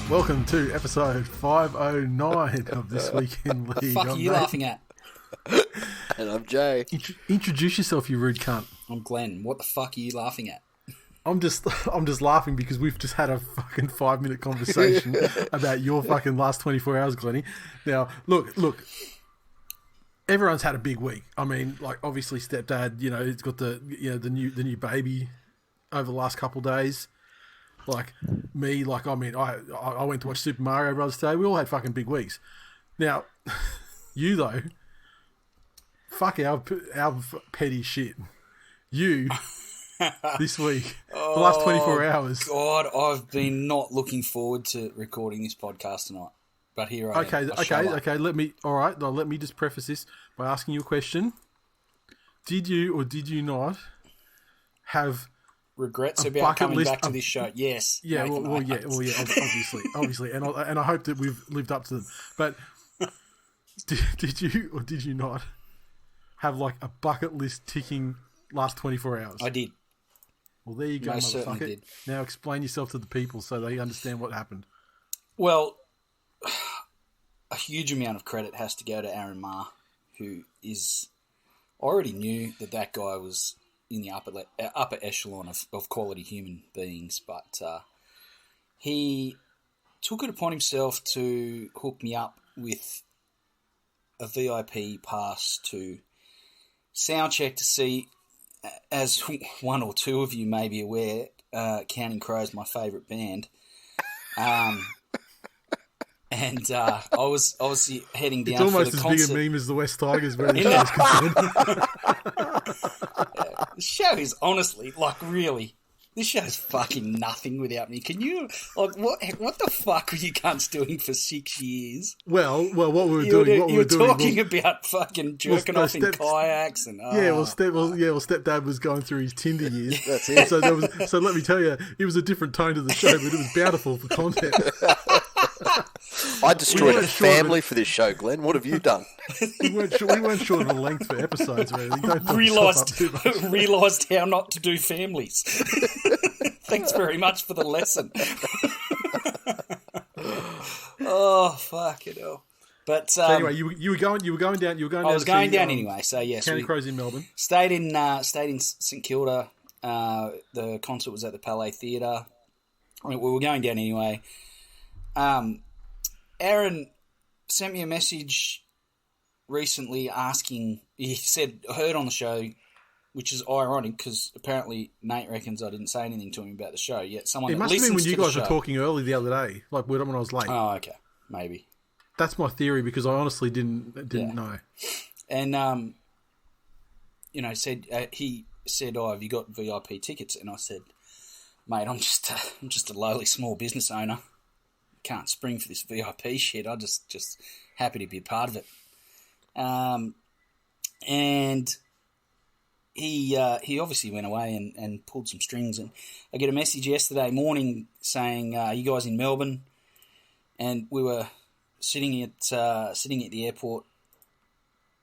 Welcome to episode 509 of This Week in League. What the fuck are you laughing at? And I'm Jay. Introduce yourself, you rude cunt. I'm Glenn. What the fuck are you laughing at? I'm just laughing because we've just had a fucking 5-minute conversation about your fucking last 24 hours, Glennie. Now, look. Everyone's had a big week. I mean, like, obviously stepdad, he's got the new baby over the last couple of days. Like me, I went to watch Super Mario Brothers today. We all had fucking big weeks. Now, you though, fuck our petty shit. You this week, the last 24 hours. God, I've been not looking forward to recording this podcast tonight. But here I am. Okay. Let me just preface this by asking you a question. Did you or did you not have regrets about coming back to this show? Yes. Yeah. Obviously, and I hope that we've lived up to them. But did you or did you not have like a bucket list ticking last 24 hours? I did. Well, there you go, Most certainly motherfucker. did. Now explain yourself to the people so they understand what happened. Well, a huge amount of credit has to go to Aaron Ma, who is already knew that guy was in the upper echelon of quality human beings, but he took it upon himself to hook me up with a VIP pass to soundcheck to see, as one or two of you may be aware, Counting Crows, my favourite band. And I was heading down for the concert. It's almost as big a meme as the West Tigers, where the show is concerned. The show is honestly, really, this show's fucking nothing without me. Can you, what the fuck were you cunts doing for 6 years? Well, what we were You were talking about fucking jerking off in kayaks and... stepdad was going through his Tinder years. That's it. So let me tell you, it was a different tone to the show, but it was bountiful for content. I destroyed a family for this show, Glenn. What have you done? We weren't sure of the length for episodes or anything. Don't realised how not to do families. Thanks very much for the lesson. Oh, fuck it all. But so anyway, you were going down. I was going down anyway. So yes, Counting Crows in Melbourne. Stayed in St Kilda. The concert was at the Palais Theatre. I mean, we were going down anyway. Aaron sent me a message recently asking, he said, heard on the show, which is ironic because apparently Nate reckons I didn't say anything to him about the show, yet someone it that must have been when you guys were show, talking early the other day, like when I was late. Oh, okay. Maybe. That's my theory because I honestly didn't know. And, he said, "Oh, have you got VIP tickets?" And I said, "Mate, I'm just a lowly small business owner. Can't spring for this VIP shit. I'm just happy to be a part of it." And he obviously went away and pulled some strings. And I get a message yesterday morning saying, "Are you guys in Melbourne?" And we were sitting at the airport.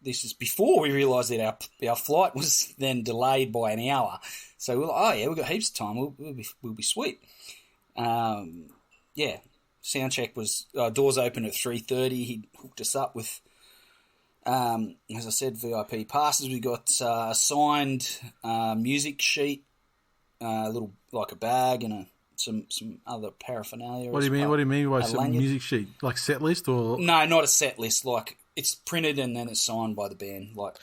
This is before we realised that our flight was then delayed by an hour. So we're like, "Oh yeah, we've got heaps of time. We'll be sweet." Yeah. Soundcheck was doors open at 3:30. He hooked us up with, as I said, VIP passes. We got a signed music sheet, a little like a bag, and some other paraphernalia. What do you mean by some music sheet? Like set list or no, not a set list. Like it's printed and then it's signed by the band. Like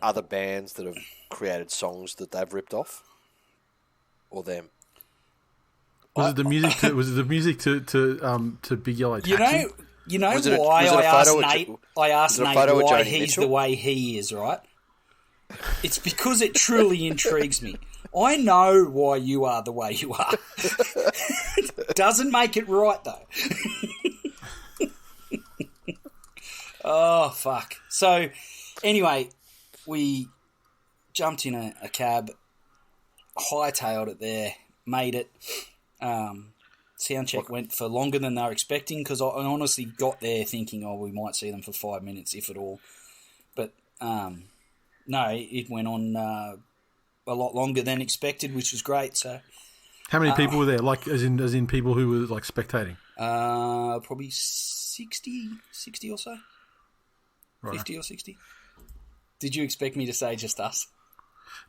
other bands that have created songs that they've ripped off, or them. Was it the music to Big Yellow Taxi? You know why I asked Nate why he's the way he is, right? It's because it truly intrigues me. I know why you are the way you are. Doesn't make it right though. Oh fuck. So anyway, we jumped in a cab, hightailed it there, made it. Soundcheck went for longer than they were expecting because I honestly got there thinking, we might see them for 5 minutes, if at all. But no, it went on a lot longer than expected, which was great. So, how many people were there? Like, as in people who were like spectating? Probably 60 or so. Right. 50 or 60. Did you expect me to say just us?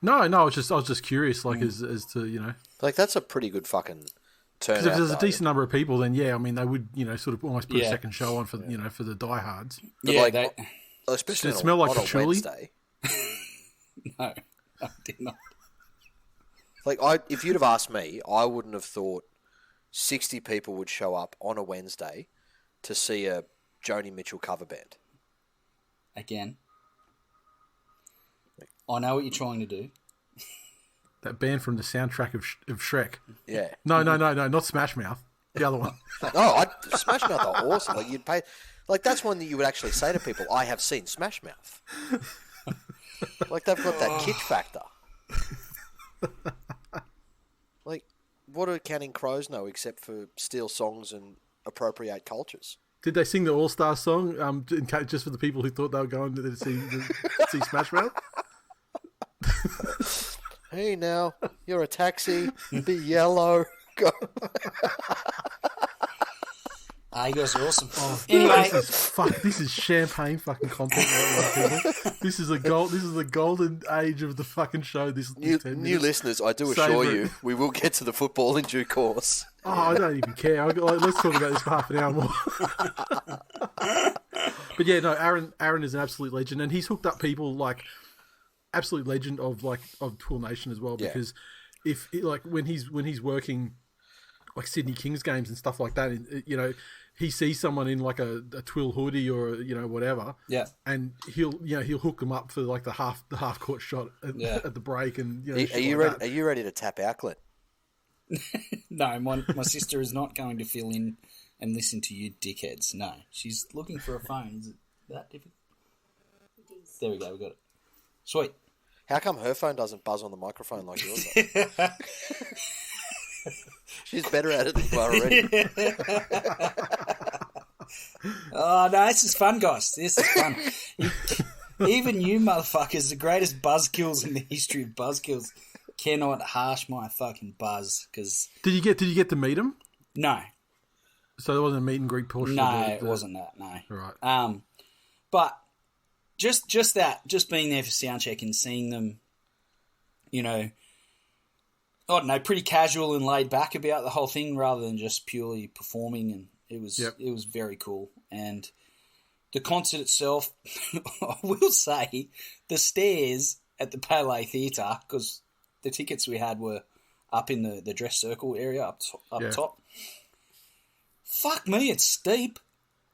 No, I was just curious, like as to Like, that's a pretty good fucking turnout. because if there's a though. decent number of people, then yeah, I mean they would sort of almost put a Yeah. second show on for for the diehards. But, Yeah, like, especially Did it smell like on a patchouli? Wednesday. no, I did not. Like, if you'd have asked me, I wouldn't have thought 60 people would show up on a Wednesday to see a Joni Mitchell cover band. Again, I know what you're trying to do. That band from the soundtrack of Shrek. Yeah. No, not Smash Mouth. The other one. No, Smash Mouth are awesome. Like, you'd pay... Like, that's one that you would actually say to people, I have seen Smash Mouth. Like, they've got that kitsch factor. Like, what do Counting Crows know except for steal songs and appropriate cultures? Did they sing the All Star song just for the people who thought they were going to see Smash Mouth? Hey, now, you're a taxi, be yellow. Go. You guys are awesome. Anyway, This is champagne fucking content right now, people. This is the golden age of the fucking show. This 10 New minutes. listeners, I do Savour assure it. you, we will get to the football in due course. Oh, I don't even care. Let's talk about this for half an hour more. But yeah, no, Aaron is an absolute legend, and he's hooked up people like absolute legend of TWiL Nation as well. Yeah. Because when he's working like Sydney Kings games and stuff like that, he sees someone in like a TWiL hoodie or whatever, yeah. and he'll hook them up for like the half court shot at the break, and Are you ready? Are you ready to tap out, Glenn? No, my sister is not going to fill in and listen to you dickheads. No, she's looking for a phone. Is it that difficult? There we go, we got it. Sweet. How come her phone doesn't buzz on the microphone like yours does? She's better at it than you are already. Oh, no, this is fun, guys. This is fun. Even you motherfuckers, the greatest buzzkills in the history of buzzkills, cannot harsh my fucking buzz. Cause Did you get to meet him? No. So there wasn't a meet and greet portion. No, of it wasn't that, no. Right. But just that, just being there for soundcheck and seeing them, I don't know, pretty casual and laid back about the whole thing rather than just purely performing, and it was very cool. And the concert itself, I will say, the stairs at the Palais Theatre, because the tickets we had were up in the dress circle area up top. Fuck me, it's steep.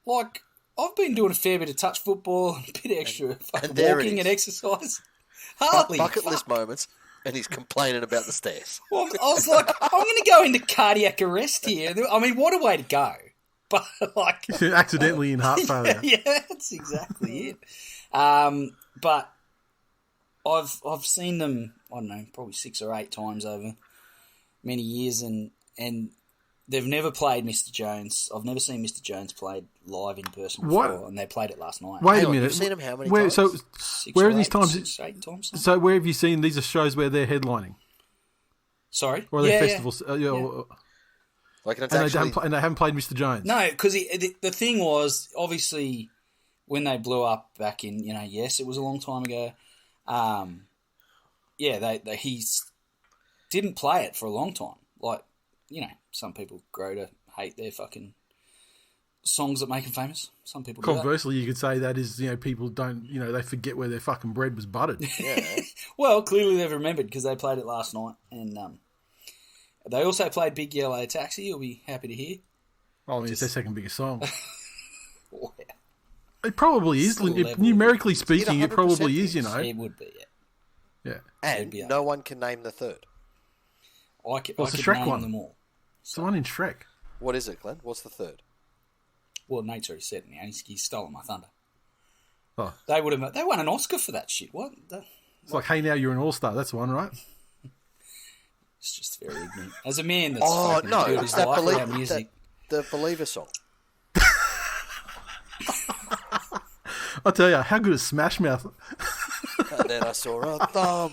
Like, I've been doing a fair bit of touch football and a bit of extra fucking walking and exercise. Holy Bucket fuck. list moments, and he's complaining about the stairs. Well, I was like, I'm going to go into cardiac arrest here. I mean, what a way to go. But, like... accidentally in heart failure. Yeah, that's exactly it. But I've seen them, I don't know, probably 6 or 8 times over many years, and they've never played Mr. Jones. I've never seen Mr. Jones played live in person before, and they played it last night. Wait Hang a on, minute. you've seen him how many times? So, 6 where or are these 8, times? 6, 8 times. So, where have you seen these are shows where they're headlining? Sorry? Or are they festivals? Like, and it's And, actually... they haven't played Mr. Jones? No, because the thing was, obviously, when they blew up back in, yes, it was a long time ago. He didn't play it for a long time. Like, some people grow to hate their fucking songs that make them famous. Some people do that. Conversely, you could say that is, people don't, they forget where their fucking bread was buttered. Yeah. Well, clearly they've remembered because they played it last night. And they also played Big Yellow Taxi, you'll be happy to hear. I mean, it's their second biggest song. Wow. It probably is. Numerically speaking, it probably is, It would be, yeah. Yeah. And no one can name the third. I could Shrek name one? them all. It's the one in Shrek. What is it, Glenn? What's the third? Well, Nate's already said it now. He's stolen my thunder. Oh. They won an Oscar for that shit. What? It's like, hey, now you're an all-star. That's the one, right? It's just very ignorant. As a man that's Oh, no. built his life around music. The Believer song. I'll tell you, how good is Smash Mouth? And then I saw a thumb.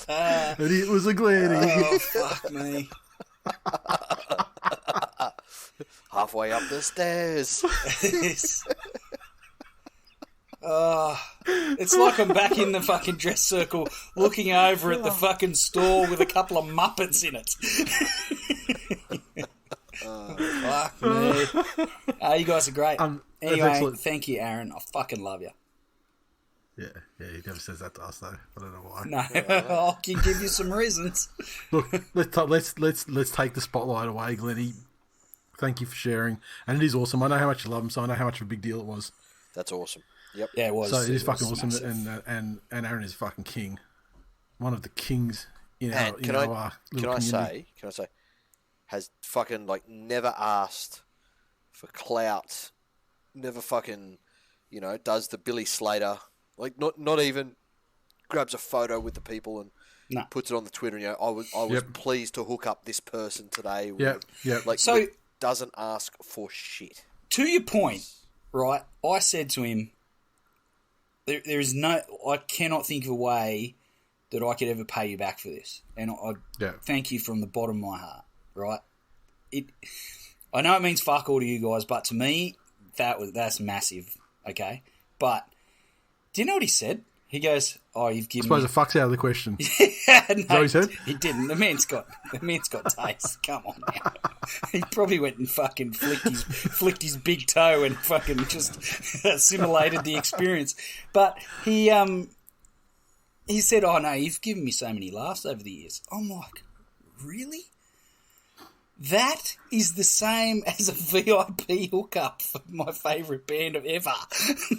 And it was a Glennie. Oh, fuck me. halfway up the stairs. It's like I'm back in the fucking dress circle looking over at the fucking store with a couple of Muppets in it. Fuck me. You guys are great. Anyway, thank you, Aaron. I fucking love you. Yeah, he never says that to us though. I don't know why. No, I can give you some reasons. Look, let's take the spotlight away, Glennie. Thank you for sharing, and it is awesome. I know how much you love him, so I know how much of a big deal it was. That's awesome. Yep. Yeah, it was. So it is fucking awesome, massive. and Aaron is fucking king, one of the kings in our Can little community. Can I say, has fucking never asked for clout, never fucking, does the Billy Slater, not even grabs a photo with the people and puts it on the Twitter. And I was pleased to hook up this person today. So doesn't ask for shit. To your point, right? I said to him, there is I cannot think of a way that I could ever pay you back for this. And I thank you from the bottom of my heart, right? I know it means fuck all to you guys, but to me, that's massive, okay? But do you know what he said? He goes, you've given me... I suppose the fuck's out of the question. No, is that what he said? He didn't. The man's got taste. Come on now. He probably went and fucking flicked his big toe and fucking just assimilated the experience. But he said, "Oh no, you've given me so many laughs over the years." I'm like, really? That is the same as a VIP hookup for my favourite band of ever.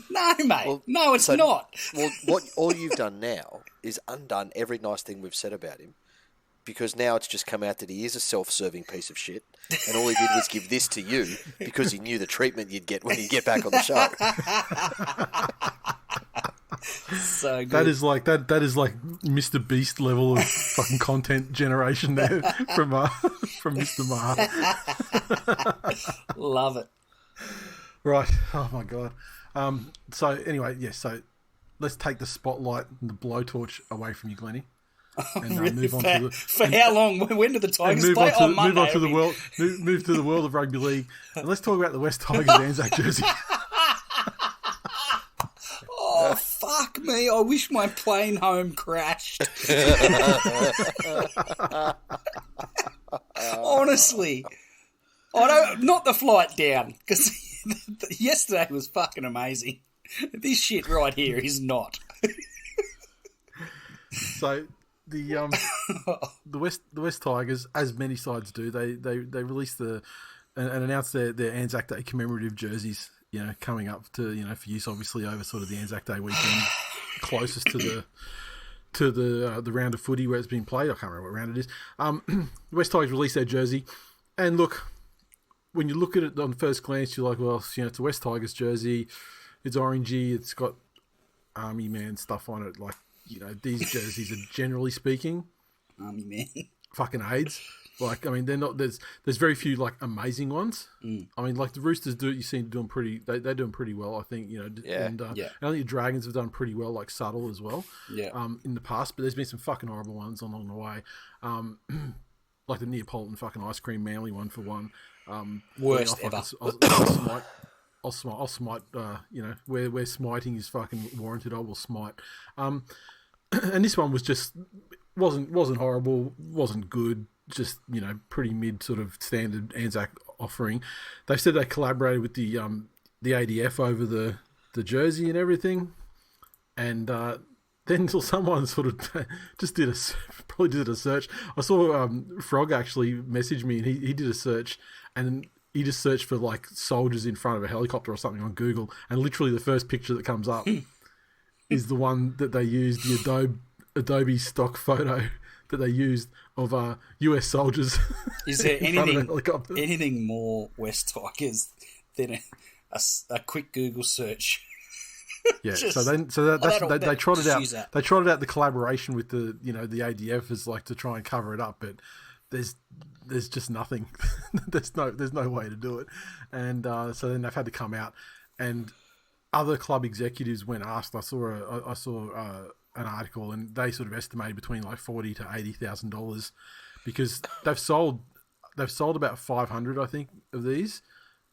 No, mate. Well, no, it's not. Well, all you've done now is undone every nice thing we've said about him, because now it's just come out that he is a self-serving piece of shit, and all he did was give this to you because he knew the treatment you'd get when you get back on the show. So good. That is like Mr. Beast level of fucking content generation there from Mr. Mar. Love it. Right. Oh my god. So anyway, so let's take the spotlight and the blowtorch away from you, Glennie. And really? Move on to for how long? When do the Tigers play? Move on to the world of rugby league, and let's talk about the West Tigers Anzac jersey. Oh, fuck me. I wish my plane home crashed. Honestly. Not the flight down, because yesterday was fucking amazing. This shit right here is not. So the West Tigers, as many sides do, they released and announced their Anzac Day commemorative jerseys. Coming up to for use obviously over sort of the Anzac Day weekend, closest to the round of footy where it's being played. I can't remember what round it is. The West Tigers released their jersey, and look, when you look at it on first glance, you're like, well, it's a West Tigers jersey. It's orangey. It's got Army Man stuff on it. Like, these jerseys are generally speaking, Army Man, fucking AIDS. Like, I mean, they're not. There's very few amazing ones. I mean, the Roosters you seem doing pretty. They're doing pretty well, I think. And I think the Dragons have done pretty well, subtle as well. Yeah. In the past, but there's been some fucking horrible ones along the way. Like the Neapolitan fucking ice cream Manly one for one. Worst ever. I'll smite. Where smiting is fucking warranted, I will smite. And this one wasn't horrible, wasn't good. Just pretty mid sort of standard Anzac offering. They said they collaborated with the ADF over the jersey and everything, and then someone sort of just did a search. I saw Frog actually message me, and he did a search, and he just searched for soldiers in front of a helicopter or something on Google, and literally the first picture that comes up is the one that they used, the Adobe stock photo that they used of US soldiers. Is there anything more West Tigers than a quick Google search? Yeah, they trotted out. They trotted out the collaboration with the the ADF as to try and cover it up, but there's just nothing. there's no way to do it, and so then they've had to come out, and other club executives, when asked, I saw an article, and they sort of estimated between $40,000 to $80,000 because they've sold about 500, I think, of these,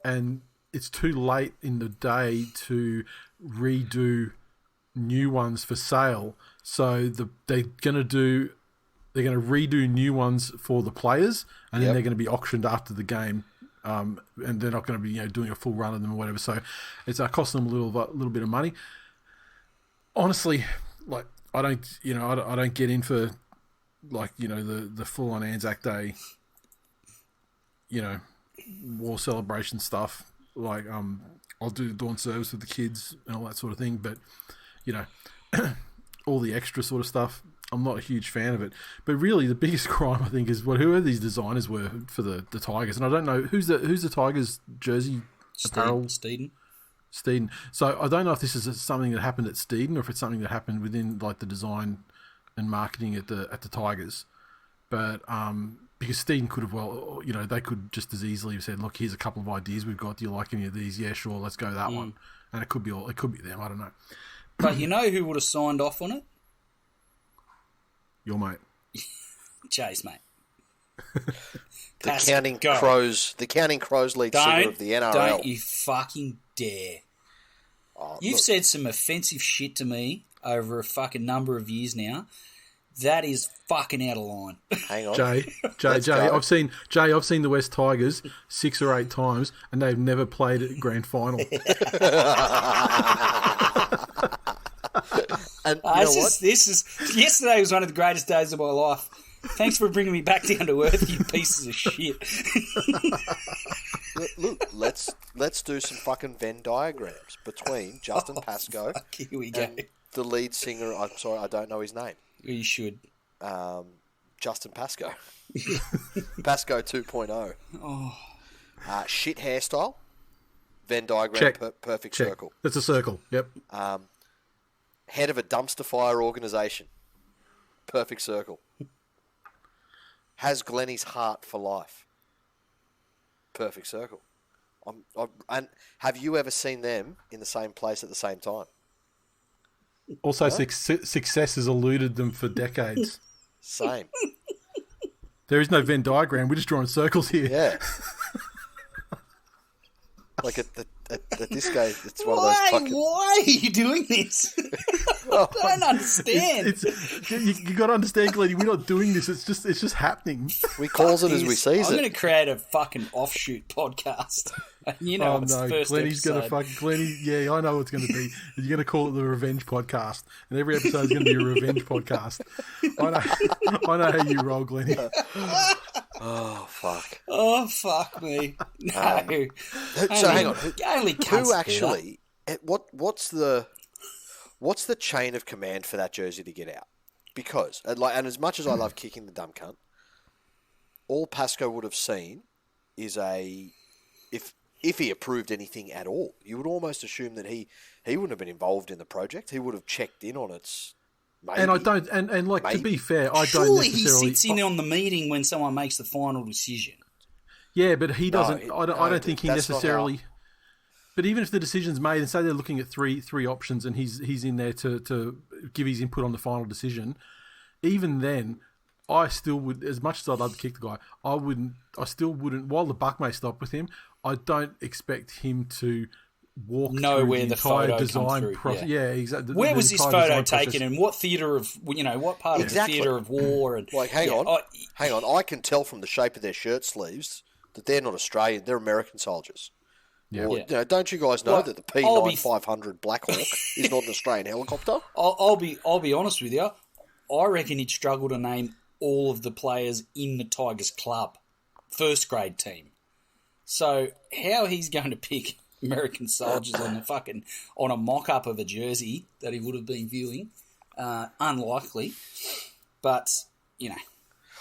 and it's too late in the day to redo new ones for sale. So they're going to redo new ones for the players, and then they're going to be auctioned after the game. And they're not going to be doing a full run of them or whatever. So it's costing them a little bit of money. Honestly, like I don't get in for like the full on Anzac Day, war celebration stuff. Like I'll do dawn service with the kids and all that sort of thing, but all the extra sort of stuff, I'm not a huge fan of it. But really, the biggest crime I think is whoever these designers were for the Tigers, and I don't know who's the Tigers jersey apparel. Steeden. So I don't know if this is something that happened at Steeden or if it's something that happened within like the design and marketing at the Tigers. But because Steeden could have they could just as easily have said, look, here's a couple of ideas we've got. Do you like any of these? Yeah, sure, let's go that one. And it could be them. I don't know. But you know who would have signed off on it? Your mate. Chase, mate. The Counting Crows lead singer of the NRL. Don't you fucking dare. You've said some offensive shit to me over a fucking number of years now. That is fucking out of line. Hang on. Jay, I've seen the West Tigers 6 or 8 times and they've never played at grand final. And yesterday was one of the greatest days of my life. Thanks for bringing me back down to earth, you pieces of shit. Look, let's do some fucking Venn diagrams between Justin Pascoe Here we go. and the lead singer. I'm sorry, I don't know his name. You should. Justin Pascoe. Pascoe 2.0. Oh. Shit hairstyle. Venn diagram. Check. Perfect Check. circle. It's a circle. Yep. Head of a dumpster fire organisation. Perfect circle. Has Glennie's heart for life. Perfect circle. And have you ever seen them in the same place at the same time? Also, success has eluded them for decades. Same. There is no Venn diagram. We're just drawing circles here. Yeah. Like at this guy, it's one of those fucking... Why are you doing this? I don't understand. You got to understand, Glennie. We're not doing this. It's just happening. We calls it as we sees I'm it. going to create a fucking offshoot podcast. It's the first Glennie's going to episode. Glennie. Yeah, I know what it's going to be. You're going to call it the Revenge Podcast, and every episode is going to be a Revenge Podcast. I know how you roll, Glennie. Oh fuck! Oh fuck me! No. So hang on. Only Who actually? What's the chain of command for that jersey to get out? Because and as much as I love kicking the dumb cunt, all Pascoe would have seen is if he approved anything at all, you would almost assume that he wouldn't have been involved in the project. He would have checked in on its. Maybe, and I don't, and like maybe. To be fair, I don't Surely necessarily. He sits in on the meeting when someone makes the final decision. Yeah, but he doesn't. I don't think he necessarily. But even if the decision's made, and say they're looking at three options, and he's in there to give his input on the final decision, even then, I still would, as much as I'd love to kick the guy, I still wouldn't. While the buck may stop with him, I don't expect him to walk through the entire design process. Yeah, exactly. Where was this photo taken, and what theatre of what part of the theatre of war? And like, hang on. I can tell from the shape of their shirt sleeves that they're not Australian; they're American soldiers. Yeah. Or, don't you guys know that the P9500 Black Hawk is not an Australian helicopter? I'll be honest with you. I reckon he'd struggle to name all of the players in the Tigers club, first grade team. So how he's going to pick American soldiers on a mock-up of a jersey that he would have been viewing, unlikely. But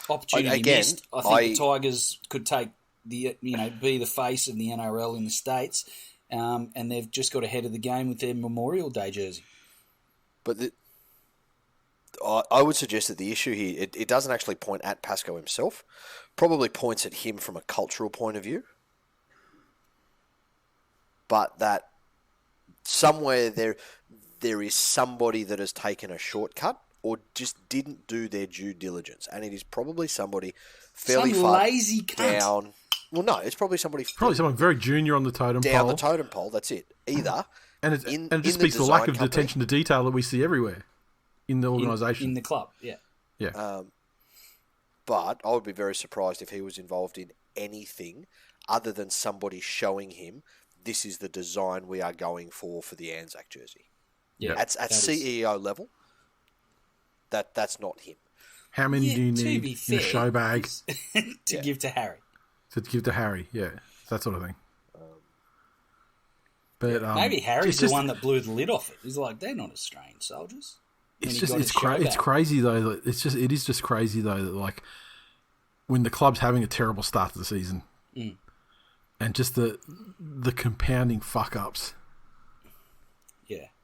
opportunity missed. I think the Tigers could take be the face of the NRL in the States, and they've just got ahead of the game with their Memorial Day jersey. But I would suggest that the issue here, it doesn't actually point at Pascoe himself, probably points at him from a cultural point of view. But that somewhere there is somebody that has taken a shortcut or just didn't do their due diligence. And it is probably somebody fairly far lazy cunt down Well, no, it's probably somebody... Probably someone very junior on the totem down pole. the totem pole, that's it. Either... And it just speaks to the lack of attention to detail that we see everywhere in the organisation. In the club, yeah. Yeah. But I would be very surprised if he was involved in anything other than somebody showing him this is the design we are going for the Anzac jersey. Yeah, at CEO level, that's not him. How many do you need in a show bag to give to Harry? To give to Harry, yeah, that sort of thing. But maybe Harry's the one that blew the lid off it. He's like, they're not Australian soldiers. It's crazy though. It is just crazy though that like when the club's having a terrible start to the season, and just the compounding fuck ups,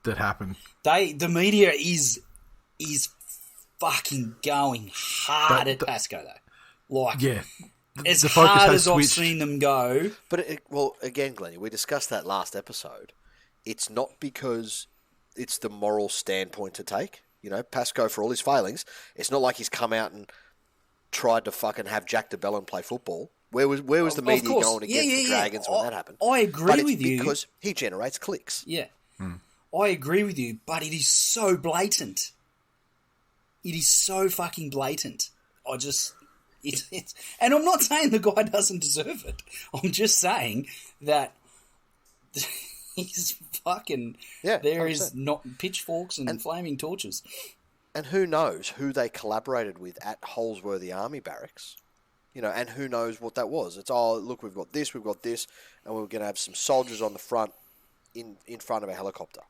that happen. The media is fucking going hard at Pascoe though. Like as hard as I've seen them go. But again, Glennie, we discussed that last episode. It's not because it's the moral standpoint to take. You know, Pascoe, for all his failings, it's not like he's come out and tried to fucking have Jack DeBellin play football. Where was the media going against the Dragons when that happened? I agree with you. Because he generates clicks. Yeah. I agree with you, but it is so blatant. It is so fucking blatant. And I'm not saying the guy doesn't deserve it. I'm just saying that he's fucking... Yeah, there 100%. Is not pitchforks and flaming torches. And who knows who they collaborated with at Holsworthy Army Barracks. You know, and who knows what that was. It's, look, we've got this, and we're going to have some soldiers on the front, in front of a helicopter.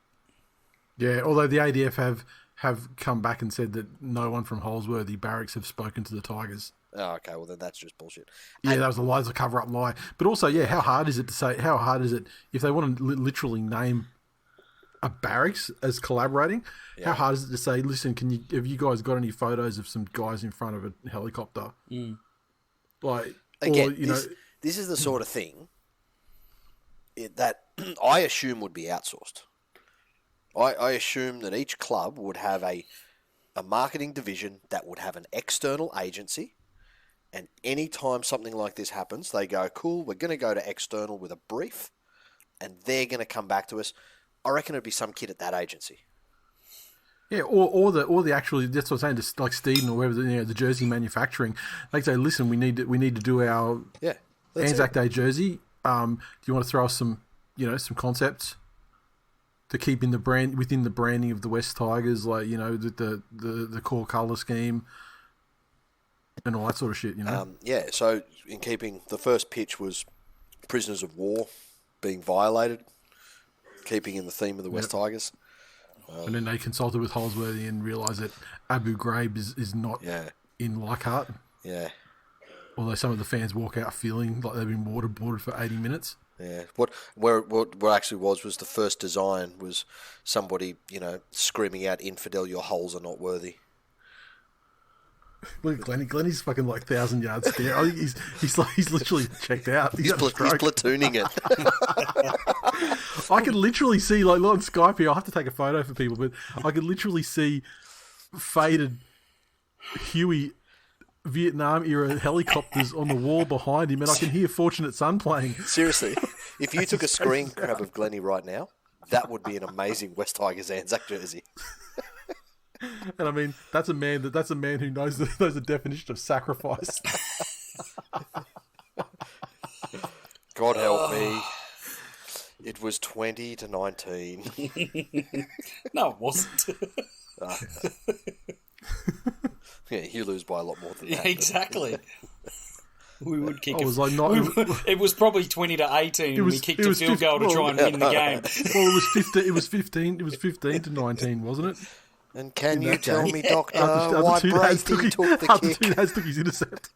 Yeah, although the ADF have come back and said that no one from Holsworthy Barracks have spoken to the Tigers. Oh, okay. Well, then that's just bullshit. Yeah, that was a lie, a cover-up lie. But also, how hard is it if they want to literally name a barracks as collaborating? Yeah. How hard is it to say, listen, have you guys got any photos of some guys in front of a helicopter? Like, again, this is the sort of thing that I assume would be outsourced. I assume that each club would have a marketing division that would have an external agency, and any time something like this happens, they go, cool, we're going to go to external with a brief, and they're going to come back to us. I reckon it'd be some kid at that agency. Yeah, or the actual, that's what I'm saying, just like Steeden or whoever, the jersey manufacturing, they say, listen, we need to do our Anzac Day jersey. Do you want to throw us some concepts to keep in within the branding of the West Tigers, like, the core colour scheme and all that sort of shit, so in keeping, the first pitch was prisoners of war being violated, keeping in the theme of the West Tigers. And then they consulted with Holsworthy and realised that Abu Ghraib is not in Leichhardt. Yeah. Although some of the fans walk out feeling like they've been waterboarded for 80 minutes. Yeah. What actually was the first design was somebody, screaming out, "Infidel, your holes are not worthy." Look at Glennie. Glennie's fucking like 1,000 yards there. I think he's literally checked out. He's platooning it. I could literally see, like, on Skype here, I'll have to take a photo for people, but I could literally see faded Huey Vietnam era helicopters on the wall behind him, and I can hear Fortunate Son playing. Seriously, if you took a screen grab of Glennie right now, that would be an amazing West Tigers Anzac jersey. And I mean, that's a man who knows the definition of sacrifice. God help me. It was 20-19. No, it wasn't. Yeah, you lose by a lot more than that. Yeah, exactly. We would kick it. It was probably 20-18, and we kicked a field goal to try and win the game. Well, it was 15-19, wasn't it? And can you tell me, Doctor, why Brady took the kick? Two took his intercept.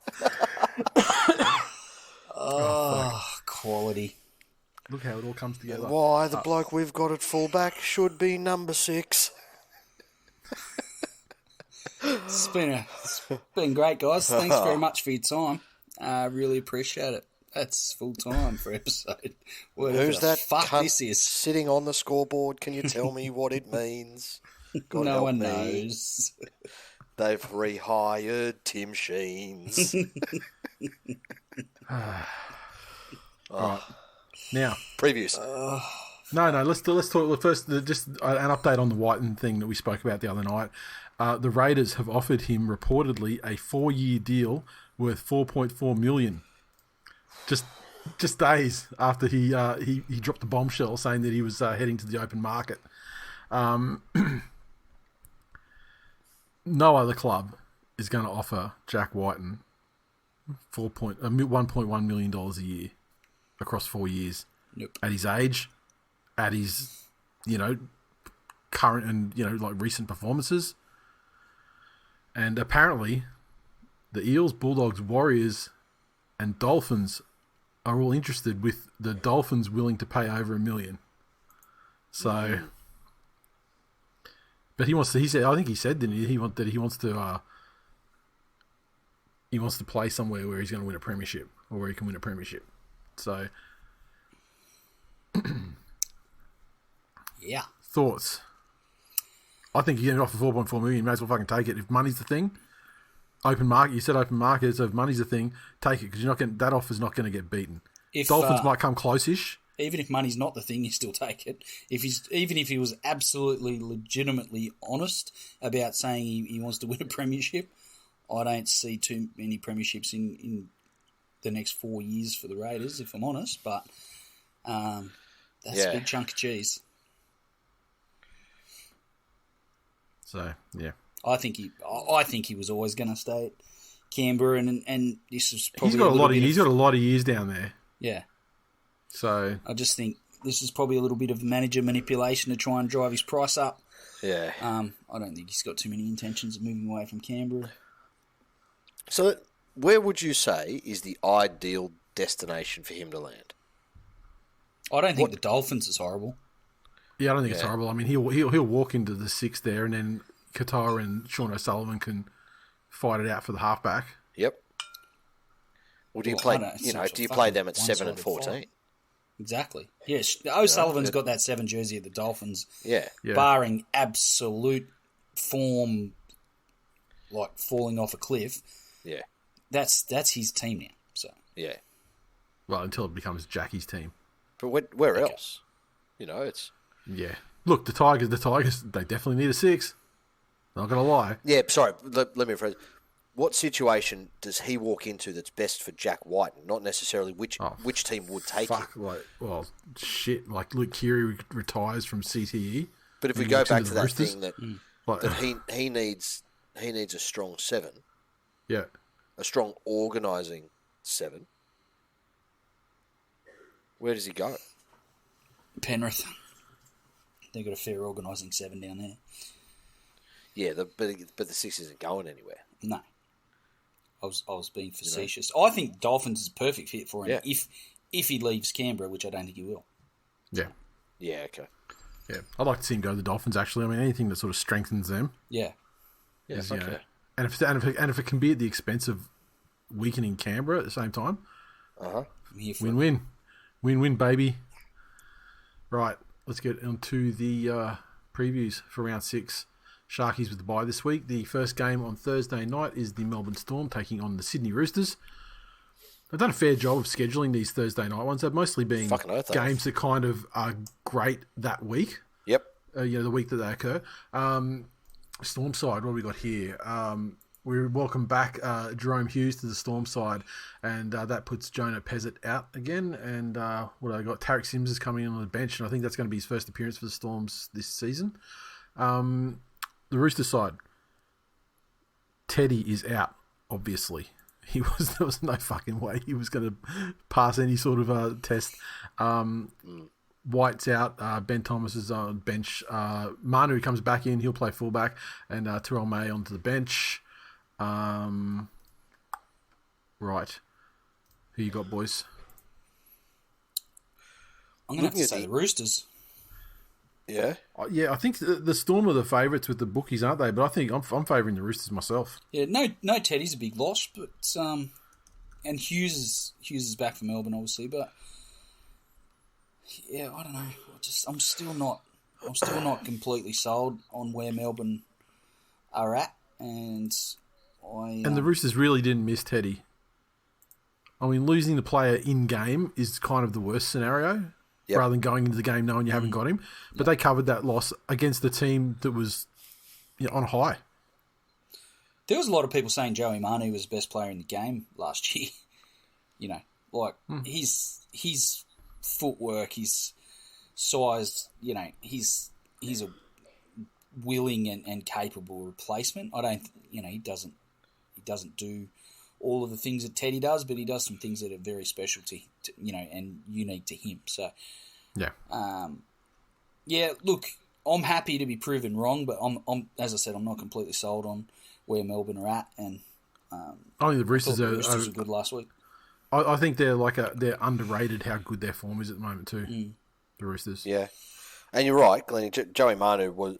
Quality. Look how it all comes together. And why the bloke we've got at fullback should be number 6. It's been great, guys. Thanks very much for your time. I really appreciate it. That's full time for episode. Who's that fuck cunt this is sitting on the scoreboard? Can you tell me what it means? God no one knows. They've rehired Tim Sheens. Right. Now, Previews. no. Let's talk first. Just an update on the Whiten thing that we spoke about the other night. The Raiders have offered him reportedly a 4-year deal worth $4.4 million. Just days after he dropped the bombshell saying that he was heading to the open market. No other club is going to offer Jack Whiten $1.1 million a year across 4 years. Nope. At his age, at his current and recent performances, and apparently the Eels, Bulldogs, Warriors, and Dolphins are all interested, with the Dolphins willing to pay over $1 million. So, but he wants to. He said, I think he said, didn't he? He wants to play somewhere where he's going to win a premiership, or where he can win a premiership. So, yeah. Thoughts? I think you get it off for $4.4 million. You may as well fucking take it. If money's the thing, open market. You said open market, so if money's the thing, take it, because that offer's not going to get beaten. Dolphins might come close-ish. Even if money's not the thing, you still take it. Even if he was absolutely, legitimately honest about saying he wants to win a premiership, I don't see too many premierships in the next 4 years for the Raiders, if I'm honest. But that's a big chunk of cheese. So yeah, I think he was always going to stay at Canberra, and this was probably he's got a lot of years down there. Yeah. So I just think this is probably a little bit of manager manipulation to try and drive his price up. Yeah. I don't think he's got too many intentions of moving away from Canberra. So, where would you say is the ideal destination for him to land? I don't think the Dolphins is horrible. Yeah, I don't think it's horrible. I mean, he'll walk into the 6 there, and then Qatar and Sean O'Sullivan can fight it out for the halfback. Yep. Well, do you play them at 7 and 14? Exactly. Yes, O'Sullivan's got that 7 jersey at the Dolphins. Yeah. Barring absolute form, like falling off a cliff. Yeah. That's his team now. So. Yeah. Well, until it becomes Jackie's team. But where else? It's... Yeah. Look, the Tigers, they definitely need a 6. Not going to lie. Yeah, sorry. Let me rephrase. What situation does he walk into that's best for Jack Whiten? Not necessarily which team would take him. Like Luke Keary retires from CTE. But if we go back to that thing that he needs a strong 7. Yeah. A strong organising 7. Where does he go? Penrith. They've got a fair organising 7 down there. Yeah, but the 6 isn't going anywhere. No. I was being facetious. I think Dolphins is a perfect fit for him if he leaves Canberra, which I don't think he will. Yeah. Yeah, okay. Yeah. I'd like to see him go to the Dolphins, actually. I mean, anything that sort of strengthens them. Yeah. Yeah, okay. And if it can be at the expense of weakening Canberra at the same time, win-win. Win-win, baby. Right, let's get on to the previews for round 6. Sharkies with the bye this week. The first game on Thursday night is the Melbourne Storm taking on the Sydney Roosters. They've done a fair job of scheduling these Thursday night ones. They've mostly been games that kind of are great that week. Yep. The week that they occur. Storm side, what have we got here? We welcome back Jerome Hughes to the Storm side, and that puts Jonah Pezzett out again. And what I got, Tarek Sims is coming in on the bench, and I think that's going to be his first appearance for the Storms this season. The Rooster side, Teddy is out. Obviously, there was no fucking way he was going to pass any sort of test. White's out. Ben Thomas is on bench. Manu comes back in. He'll play fullback, and Terrell May onto the bench. Right. Who you got, boys? I'm going to have to say the Roosters. Yeah? Yeah, I think the Storm are the favourites with the bookies, aren't they? But I think I'm favouring the Roosters myself. Yeah, no Teddy's a big loss, but and Hughes is back for Melbourne, obviously, but yeah, I don't know. I'm still not completely sold on where Melbourne are at, and the Roosters really didn't miss Teddy. I mean, losing the player in game is kind of the worst scenario, rather than going into the game knowing you haven't got him. But they covered that loss against the team that was on high. There was a lot of people saying Joey Manu was the best player in the game last year. His footwork, his size, he's a willing and capable replacement. I don't, he doesn't do all of the things that Teddy does, but he does some things that are very specialty, and unique to him. So, look, I'm happy to be proven wrong, but I'm as I said, I'm not completely sold on where Melbourne are at, and I think the Roosters were good last week. I think they're they're underrated how good their form is at the moment too. The Roosters, yeah, and you're right, Glennie. Joey Manu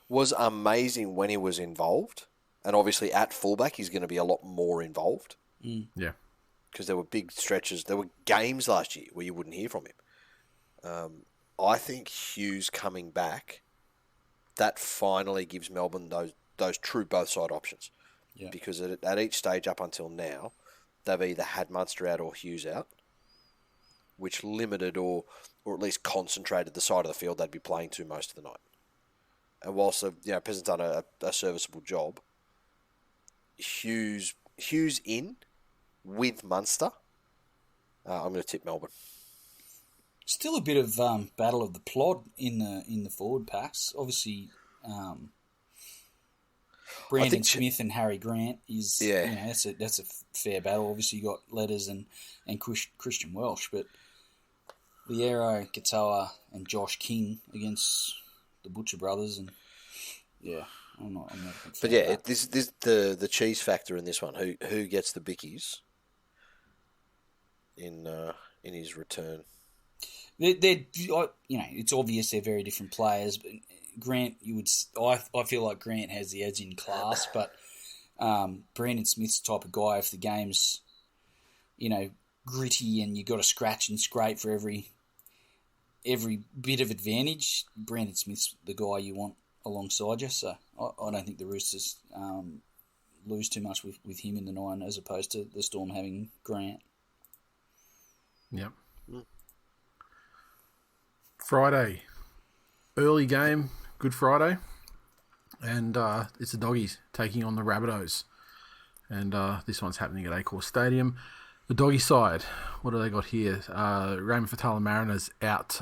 was amazing when he was involved. And obviously at fullback, he's going to be a lot more involved. Yeah. Because there were big stretches. There were games last year where you wouldn't hear from him. I think Hughes coming back, that finally gives Melbourne those true both-side options. Yeah. Because at each stage up until now, they've either had Munster out or Hughes out, which limited or at least concentrated the side of the field they'd be playing to most of the night. And whilst Peasant's done a serviceable job, Hughes in with Munster. I'm going to tip Melbourne. Still a bit of battle of the plod in the forward packs. Obviously, Brandon Smith and Harry Grant is that's a fair battle. Obviously, you got Letters and Christian Welsh, but Liero, Katoa, and Josh King against the Butcher brothers, and I'm not a big fan. But yeah, this the cheese factor in this one. Who gets the bickies in his return? It's obvious they're very different players. But Grant, I feel like Grant has the edge in class, but Brandon Smith's the type of guy. If the game's gritty and you got to scratch and scrape for every bit of advantage, Brandon Smith's the guy you want alongside you. So I don't think the Roosters lose too much with him in the 9 as opposed to the Storm having Grant. Yep. Friday. Early game, Good Friday. And it's the Doggies taking on the Rabbitohs. And this one's happening at Accor Stadium. The Doggy side, what do they got here? Raymond Fatala Mariners out.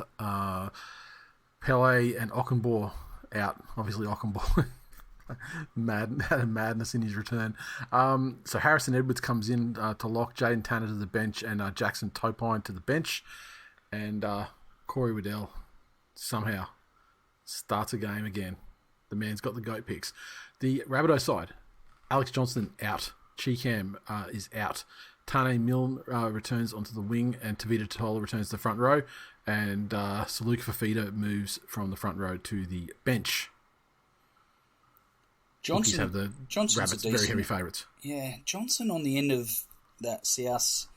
Pele and Ockenbaugh out. Obviously, Ockenbaugh had a madness in his return. So Harrison Edwards comes in to lock Jaden Tanner to the bench and Jackson Topine to the bench. And Corey Waddell somehow starts a game again. The man's got the goat picks. The Rabbitoh side, Alex Johnston out. Cheekham is out. Tane Milne returns onto the wing, and Tavita Tola returns to the front row, and Saluka Fafita moves from the front row to the bench. Johnson's have the Rabbits very heavy favourites. Yeah, Johnson on the end of that South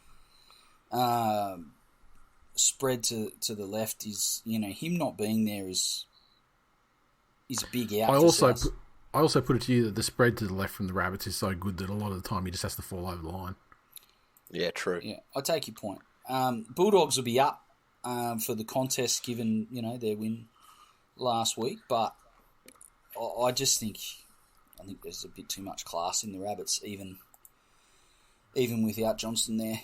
spread to the left is, him not being there is a big out. I also put it to you that the spread to the left from the Rabbits is so good that a lot of the time he just has to fall over the line. Yeah, true. Yeah, I take your point. Bulldogs will be up for the contest given, their win last week, but I just think there's a bit too much class in the Rabbits, even without Johnston there.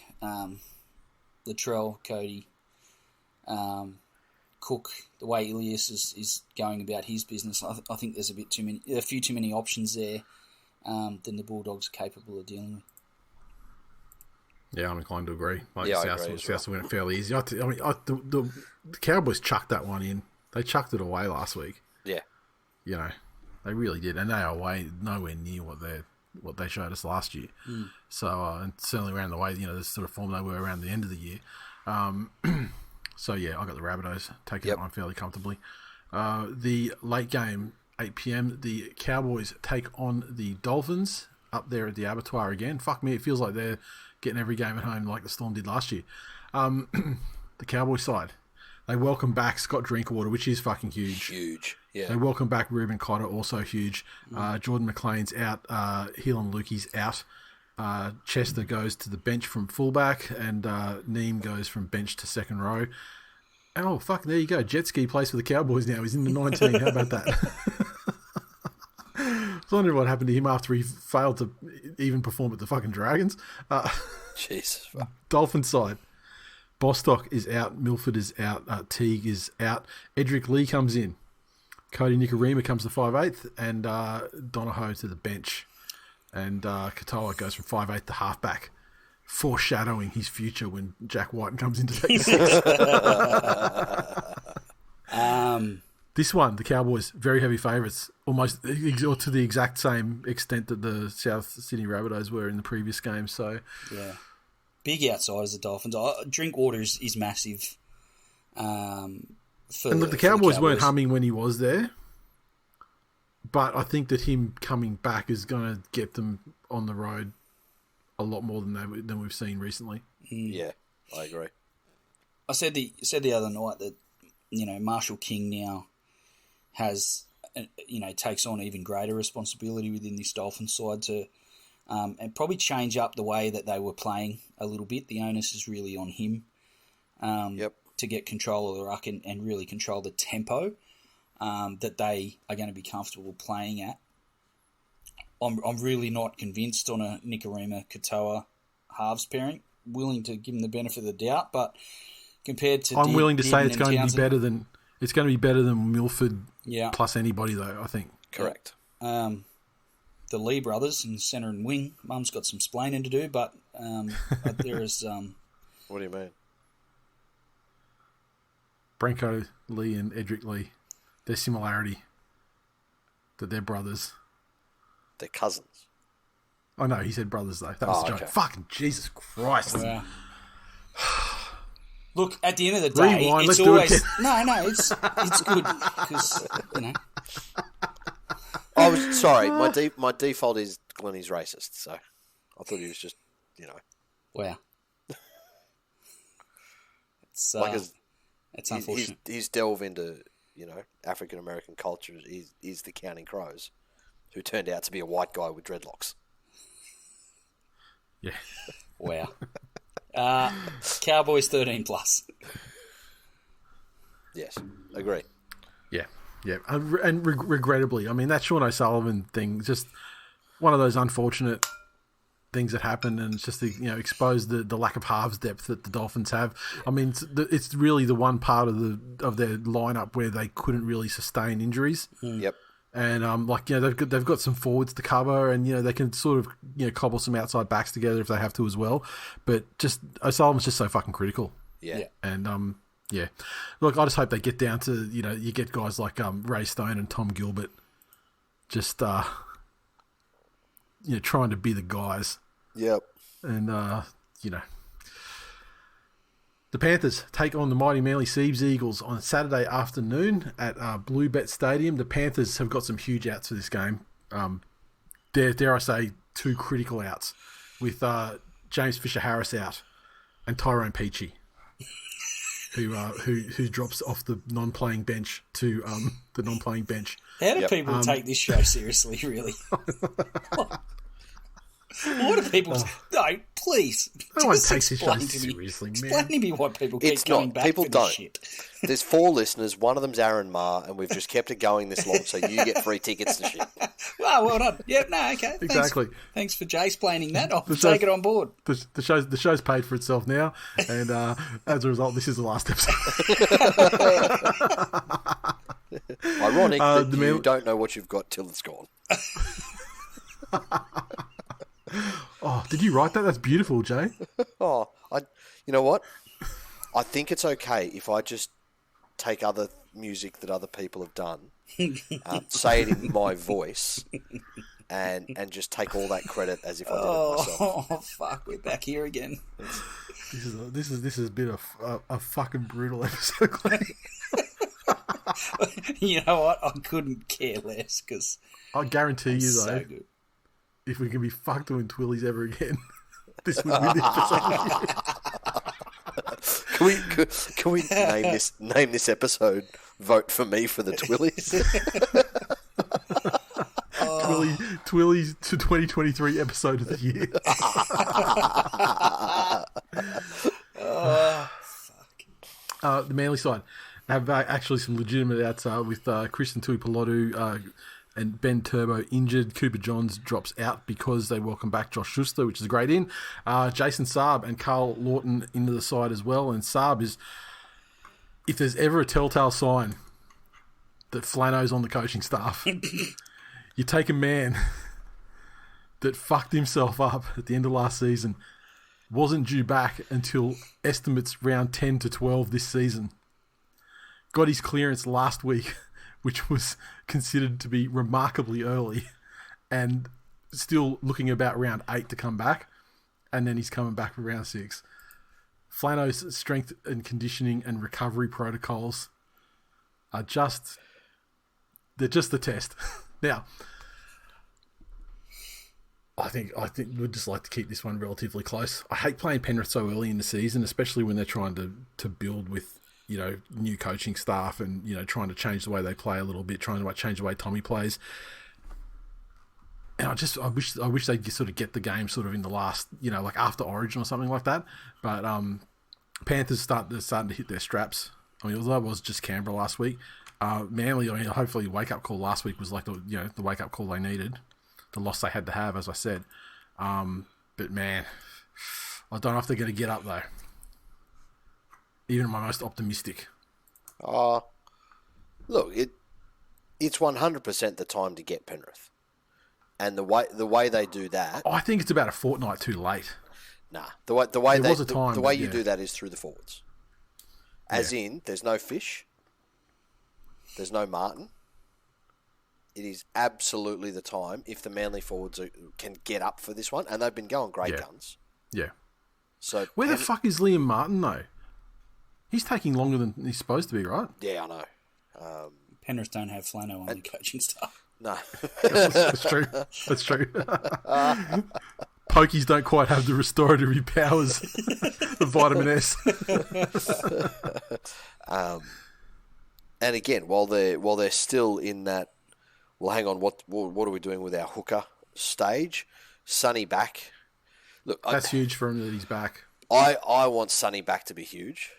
Latrell, Cody, Cook, the way Ilias is going about his business, I think there's a few too many options there than the Bulldogs are capable of dealing with. Yeah, I'm inclined to agree. South went fairly easy. The Cowboys chucked that one in. They chucked it away last week. Yeah. They really did, and they are nowhere near what they showed us last year. So, and certainly around the way, the sort of form they were around the end of the year. So yeah, I got the Rabbitohs taking that one fairly comfortably. The late game, 8 p.m. The Cowboys take on the Dolphins up there at the Abattoir again. Fuck me, it feels like they're getting every game at home like the Storm did last year. The Cowboys side, they welcome back Scott Drinkwater, which is fucking huge. Huge, yeah. They welcome back Ruben Cotter, also huge. Jordan McLean's out. Heelan Lukey's out. Chester goes to the bench from fullback, and Neem goes from bench to second row. Oh, fuck, there you go. Jet Ski plays for the Cowboys now. He's in the 19. How about that? I was wondering what happened to him after he failed to even perform at the fucking Dragons. Jesus. Dolphins side. Bostock is out. Milford is out. Teague is out. Edric Lee comes in. Cody Nikorima comes to 5'8", and Donahoe to the bench. And Katoa goes from 5'8" to halfback, foreshadowing his future when Jack White comes into take six. This one, the Cowboys, very heavy favourites, almost or to the exact same extent that the South Sydney Rabbitohs were in the previous game. So, yeah, big outsiders, the Dolphins. Drinkwater is massive. And look, the Cowboys weren't humming when he was there, but I think that him coming back is going to get them on the road a lot more than we've seen recently. Yeah, I agree. I said the other night that Marshall King now has takes on even greater responsibility within this Dolphins side to and probably change up the way that they were playing a little bit. The onus is really on him. To get control of the ruck and really control the tempo that they are going to be comfortable playing at. I'm really not convinced on a Nikorima Katoa halves pairing. Willing to give him the benefit of the doubt, but compared to I'm willing to say it's going to be better than Milford Yeah. plus anybody though. I think Correct. The Lee brothers in centre and wing. Mum's got some splaining to do, but there is. What do you mean? Branko Lee and Edric Lee, their similarity, that they're brothers. They're cousins. Oh no, he said brothers though. That was a joke. Okay. Fucking Jesus Christ. Yeah. Look, at the end of the day, Rewind, it's let's do it always again. it's good because I was sorry. My default is Glennie's racist, so I thought he was just Wow. It's it's his, unfortunate. his delve into African American culture is the Counting Crows, who turned out to be a white guy with dreadlocks. Yeah. Wow. Cowboys 13 plus. Yes, agree. Yeah. And regrettably, I mean, that Sean O'Sullivan thing, just one of those unfortunate things that happened, and it's just to expose the lack of halves depth that the Dolphins have. I mean, it's really the one part of their lineup where they couldn't really sustain injuries. Yep. And they've got some forwards to cover, and they can sort of cobble some outside backs together if they have to as well. But just O'Sullivan's just so fucking critical. Yeah. And yeah. Look, I just hope they get down to you get guys like Ray Stone and Tom Gilbert, just trying to be the guys. Yep. And the Panthers take on the mighty Manly Seabs Eagles on Saturday afternoon at Bluebet Stadium. The Panthers have got some huge outs for this game. Dare I say, two critical outs with James Fisher-Harris out and Tyrone Peachy, who drops off the non-playing bench to the non-playing bench. How do people take this show seriously, really? What do people... No, please. No one takes this show explain to me. seriously, man. Explain to me why people keep It's coming not. back People for don't. this shit. There's 4 listeners. One of them's Aaron Ma, and we've just kept it going this long, so you get free tickets to shit. Well done. Yeah, no, okay. Exactly. Thanks for Jay-splaining that. I'll take it on board. The show's paid for itself now, and as a result, this is the last episode. Ironic that you don't know what you've got till it's gone. Oh, did you write that? That's beautiful, Jay. Oh, you know what? I think it's okay if I just take other music that other people have done, say it in my voice, and just take all that credit as if I did it myself. Oh, fuck, we're back here again. This has been a fucking brutal episode. You know what? I couldn't care less because I guarantee you, though, so good. if we can be fucked doing Twillies ever again, this would be the episode. Can we name this episode "Vote for Me for the Twillies"? TWiL's to 2023 episode of the year. The Manly side have actually some legitimate outs with Kristen Tuipulotu and Ben Turbo injured. Cooper Johns drops out because they welcome back Josh Schuster, which is a great in. Jason Saab and Carl Lawton into the side as well. And Saab is, if there's ever a telltale sign that Flano's on the coaching staff, you take a man that fucked himself up at the end of last season, wasn't due back until estimates round 10 to 12 this season, got his clearance last week, which was considered to be remarkably early, and still looking about round 8 to come back, and then he's coming back for round 6. Flano's strength and conditioning and recovery protocols are just... they're just the test. Now, I think we'd just like to keep this one relatively close. I hate playing Penrith so early in the season, especially when they're trying to build with, you know, new coaching staff and, you know, trying to change the way they play a little bit, trying to change the way Tommy plays. And I wish they'd sort of get the game sort of in the last, you know, like after Origin or something like that. But Panthers starting to hit their straps. I mean, although it was just Canberra last week, Manly, I mean, hopefully wake up call last week was like the wake up call they needed. The loss they had to have, as I said. But man, I don't know if they're going to get up though. Even my most optimistic. Look, it's 100% the time to get Penrith, and the way they do that. I think it's about a fortnight too late. Nah, the way you yeah. do that is through the forwards. As in, there's no Fish, there's no Martin. It is absolutely the time if the Manly forwards can get up for this one, and they've been going great guns. Yeah. So where the fuck is Liam Martin though? He's taking longer than he's supposed to be, right? Yeah, I know. Penrith don't have Flano on the coaching staff. No, that's true. That's true. Pokies don't quite have the restorative powers of vitamin S. And again, while they're still in that. Well, hang on. What are we doing with our hooker stage? Sonny back. Look, that's huge for him that he's back. I want Sonny back to be huge,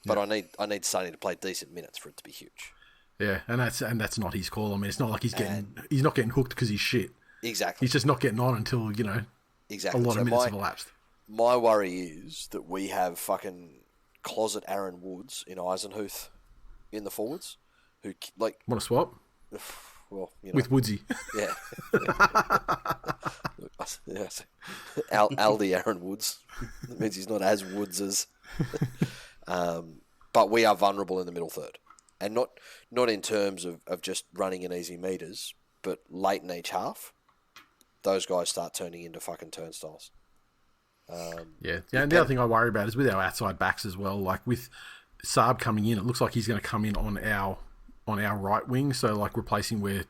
but I need Sonny to play decent minutes for it to be huge. Yeah, and that's not his call. I mean, it's not like he's not getting hooked because he's shit. Exactly. He's just not getting on until a lot of minutes have elapsed. My worry is that we have fucking closet Aaron Woods in Eisenhuth in the forwards, who like want to swap. Well, with Woodsy. Yeah. Aldi Aaron Woods. That means he's not as Woods as. But we are vulnerable in the middle third. And not in terms of just running in easy meters, but late in each half, those guys start turning into fucking turnstiles. And the other thing I worry about is with our outside backs as well. Like with Saab coming in, it looks like he's going to come in on our right wing, so like replacing where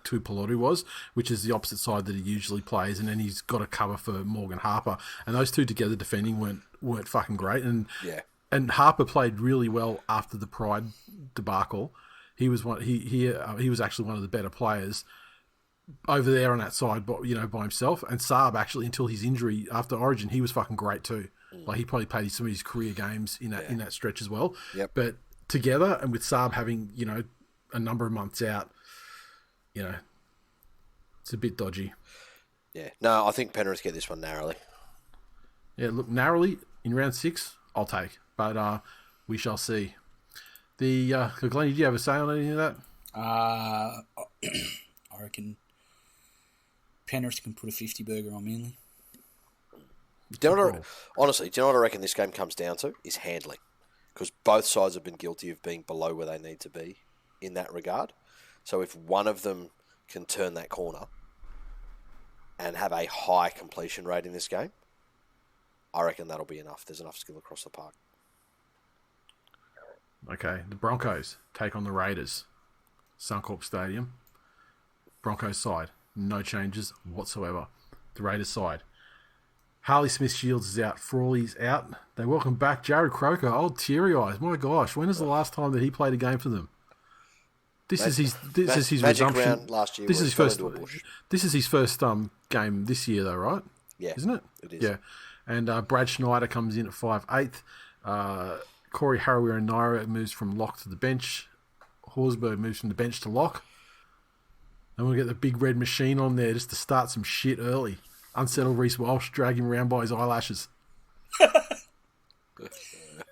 Tuipulotu was, which is the opposite side that he usually plays, and then he's got a cover for Morgan Harper, and those two together defending weren't fucking great, and Harper played really well after the Pride debacle. He was he was actually one of the better players over there on that side, but by himself. And Saab actually, until his injury after Origin, he was fucking great too. Like he probably played some of his career games in that stretch as well. Yep. But together, and with Saab having a number of months out, it's a bit dodgy. Yeah. No, I think Penrith get this one narrowly. Yeah, look, narrowly in round 6, I'll take. But we shall see. Glennie, did you have a say on any of that? I reckon Penrith can put a 50 burger on Manly. Honestly, do you know what I reckon this game comes down to? Is handling. Because both sides have been guilty of being below where they need to be in that regard. So if one of them can turn that corner and have a high completion rate in this game, I reckon that'll be enough. There's enough skill across the park. Okay, the Broncos take on the Raiders. Suncorp Stadium. Broncos side, no changes whatsoever. The Raiders side. Harley Smith-Shields is out. Frawley's out. They welcome back Jared Croker. Old teary eyes. My gosh, when is the last time that he played a game for them? This is his Magic resumption. round last year. This is his first. Into a bush. This is his first game this year, though, right? Yeah, isn't it? It is. Yeah, and Brad Schneider comes in at 5'8". Corey Harrower and Naira moves from lock to the bench. Horsburgh moves from the bench to lock. And we'll get the big red machine on there just to start some shit early. Unsettle Reece Walsh, drag him around by his eyelashes.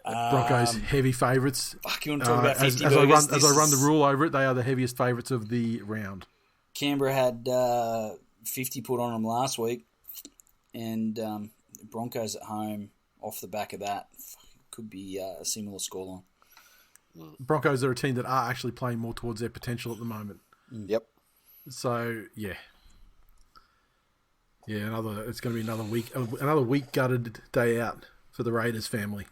Broncos heavy favourites. Fuck, you want to talk about 50 as burgers? I run the rule over it, they are the heaviest favourites of the round. Canberra had 50 put on them last week, and Broncos at home off the back of that could be a similar scoreline. Broncos are a team that are actually playing more towards their potential at the moment. Yep. So yeah. It's going to be another week gutted day out for the Raiders family.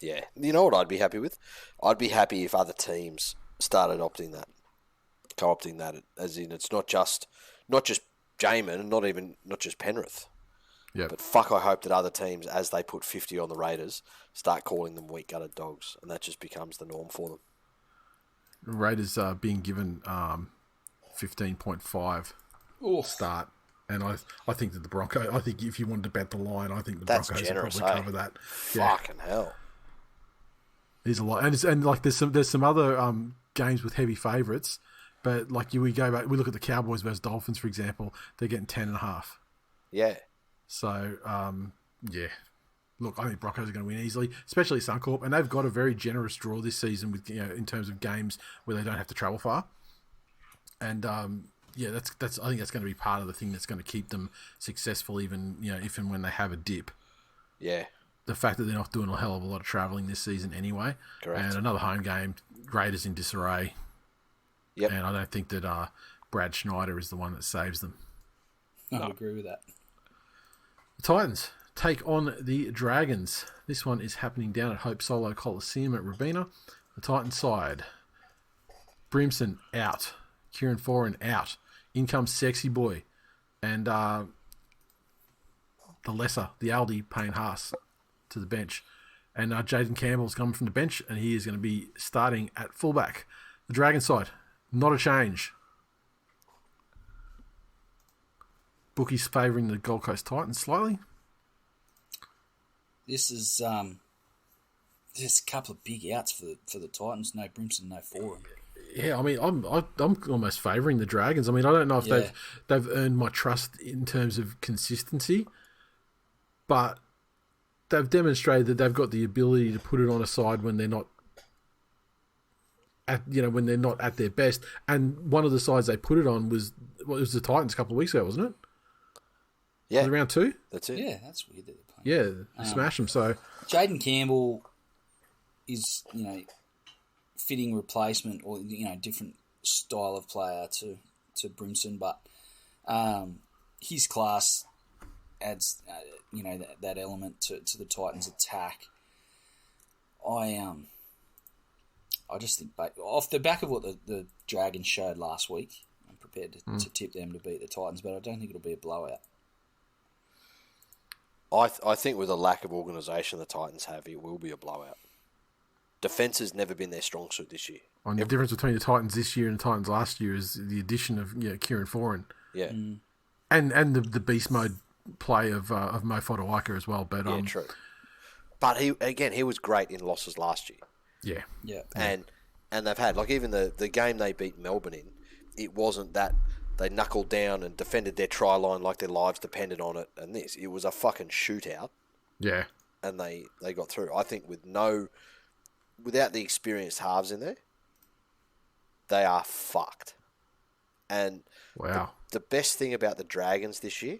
Yeah, you know what I'd be happy with? I'd be happy if other teams started co-opting that. As in, it's not just Jamin, and not just Penrith. Yeah. But fuck, I hope that other teams, as they put 50 on the Raiders, start calling them weak gutted dogs, and that just becomes the norm for them. Raiders are being given 15.5 start. And I think that the Broncos. I think if you wanted to bet the line, I think the That's Broncos generous, will probably cover that. Yeah. Fucking hell. There's a lot, and like there's some other games with heavy favourites, but like we go back, we look at the Cowboys versus Dolphins, for example. They're getting 10.5. Yeah. So yeah. Look, I think Broncos are going to win easily, especially Suncorp, and they've got a very generous draw this season with in terms of games where they don't have to travel far, and yeah, that's. I think that's going to be part of the thing that's going to keep them successful, even if and when they have a dip. Yeah. The fact that they're not doing a hell of a lot of travelling this season anyway. Correct. And another home game, Raiders in disarray. Yep. And I don't think that Brad Schneider is the one that saves them. I agree with that. The Titans take on the Dragons. This one is happening down at Hope Solo Coliseum at Robina. The Titans side, Brimson out, Kieran Foran out. In comes Sexy Boy, and the Aldi Payne Haas to the bench. And Jaden Campbell's coming from the bench, and he is going to be starting at fullback. The Dragon side, not a change. Bookies favouring the Gold Coast Titans slightly. This is there's a couple of big outs for the Titans. No Brimson, no Foran. Yeah, I mean, I'm almost favouring the Dragons. I mean, I don't know if they've earned my trust in terms of consistency, but they've demonstrated that they've got the ability to put it on a side when they're not at their best. And one of the sides they put it on was the Titans a couple of weeks ago, wasn't it? Yeah. Was it round 2? That's it. Yeah, that's weird that they're playing. Yeah, smash them. So Jaden Campbell is fitting replacement or different style of player to Brimson, but his class adds that element to the Titans' attack. I just think off the back of what the Dragons showed last week, I'm prepared to tip them to beat the Titans, but I don't think it'll be a blowout. I think with the lack of organisation the Titans have, it will be a blowout. Defence has never been their strong suit this year. And the difference between the Titans this year and the Titans last year is the addition of Kieran Foran. Yeah. And the beast mode play of Mo Fotuaika as well. But yeah, true. But he was great in losses last year. Yeah. Yeah. And they've had, like, even the game they beat Melbourne in, it wasn't that they knuckled down and defended their try line like their lives depended on it. And it was a fucking shootout. Yeah. And they got through. I think without the experienced halves in there, they are fucked. And wow. The best thing about the Dragons this year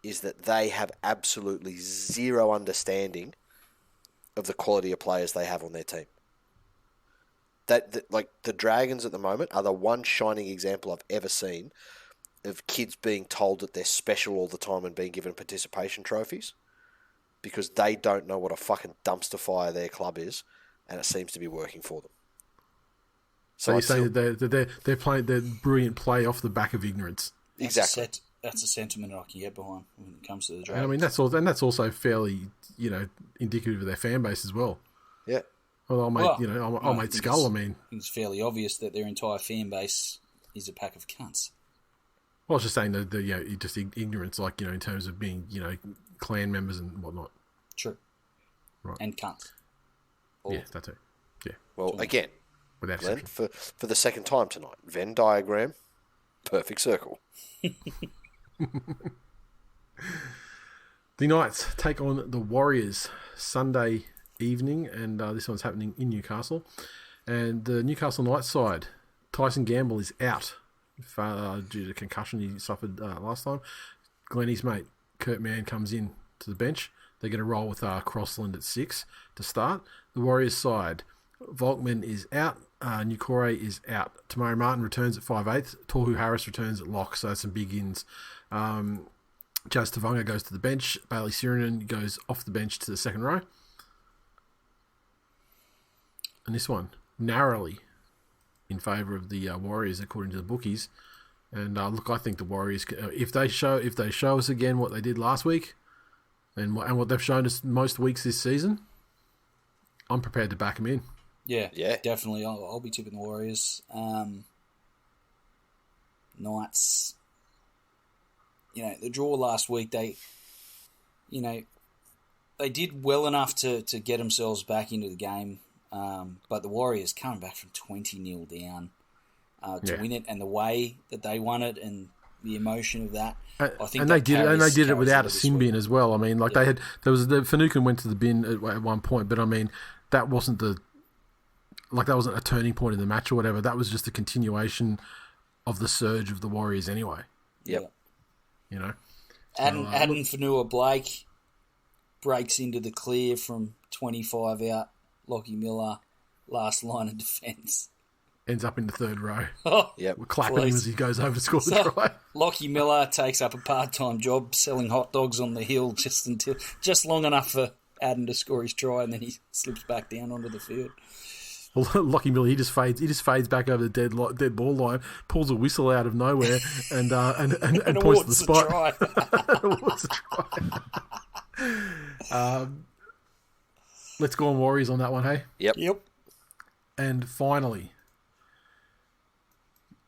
is that they have absolutely zero understanding of the quality of players they have on their team. Like the Dragons at the moment are the one shining example I've ever seen of kids being told that they're special all the time and being given participation trophies because they don't know what a fucking dumpster fire their club is, and it seems to be working for them. So you're saying that they're playing their brilliant play off the back of ignorance. Exactly. That's a sentiment I can get behind when it comes to the Dragons. And I mean that's also fairly indicative of their fan base as well. Yeah. Well, I'll mate Skull. I mean, it's fairly obvious that their entire fan base is a pack of cunts. Well, I was just saying just ignorance, like, in terms of being, clan members and whatnot. True. Right. And cunts. Yeah, that's it. Yeah. Well, again, without Glenn, exception. for the second time tonight, Venn diagram, perfect circle. The Knights take on the Warriors Sunday evening, and this one's happening in Newcastle. And the Newcastle Knights side, Tyson Gamble is out due to concussion he suffered last time. Glennie's mate, Kurt Mann, comes in to the bench. They're going to roll with Crossland at 6 to start. The Warriors side, Volkman is out. Nukore is out. Tamari Martin returns at 5/8. Tohu Harris returns at lock, so some big ins. Jazz Tavanga goes to the bench. Bailey Sirinen goes off the bench to the second row. And this one, narrowly in favour of the Warriors, according to the bookies. And look, I think the Warriors, if they show us again what they did last week, and what they've shown us most weeks this season, I'm prepared to back them in. Yeah, definitely. I'll be tipping the Warriors. Knights. The draw last week, they did well enough to get themselves back into the game. But the Warriors coming back from 20-0 down to win it, and the way that they won it, and the emotion of that, I think. And they did it without a sin bin as well. I mean, like Finucane went to the bin at one point, but I mean, that wasn't that wasn't a turning point in the match or whatever. That was just a continuation of the surge of the Warriors anyway. Yep. Adam Fanua-Blake breaks into the clear from 25 out. Lockie Miller, last line of defence. Ends up in the third row. Yep. We're clapping him as he goes over to score the try. Lockie Miller takes up a part-time job selling hot dogs on the hill just long enough for Adam to score his try, and then he slips back down onto the field. Well, Lockie Miller, he just fades back over the dead ball line, pulls a whistle out of nowhere, and points to the spot. Awards the try. Let's go on Warriors on that one, hey? Yep. And finally,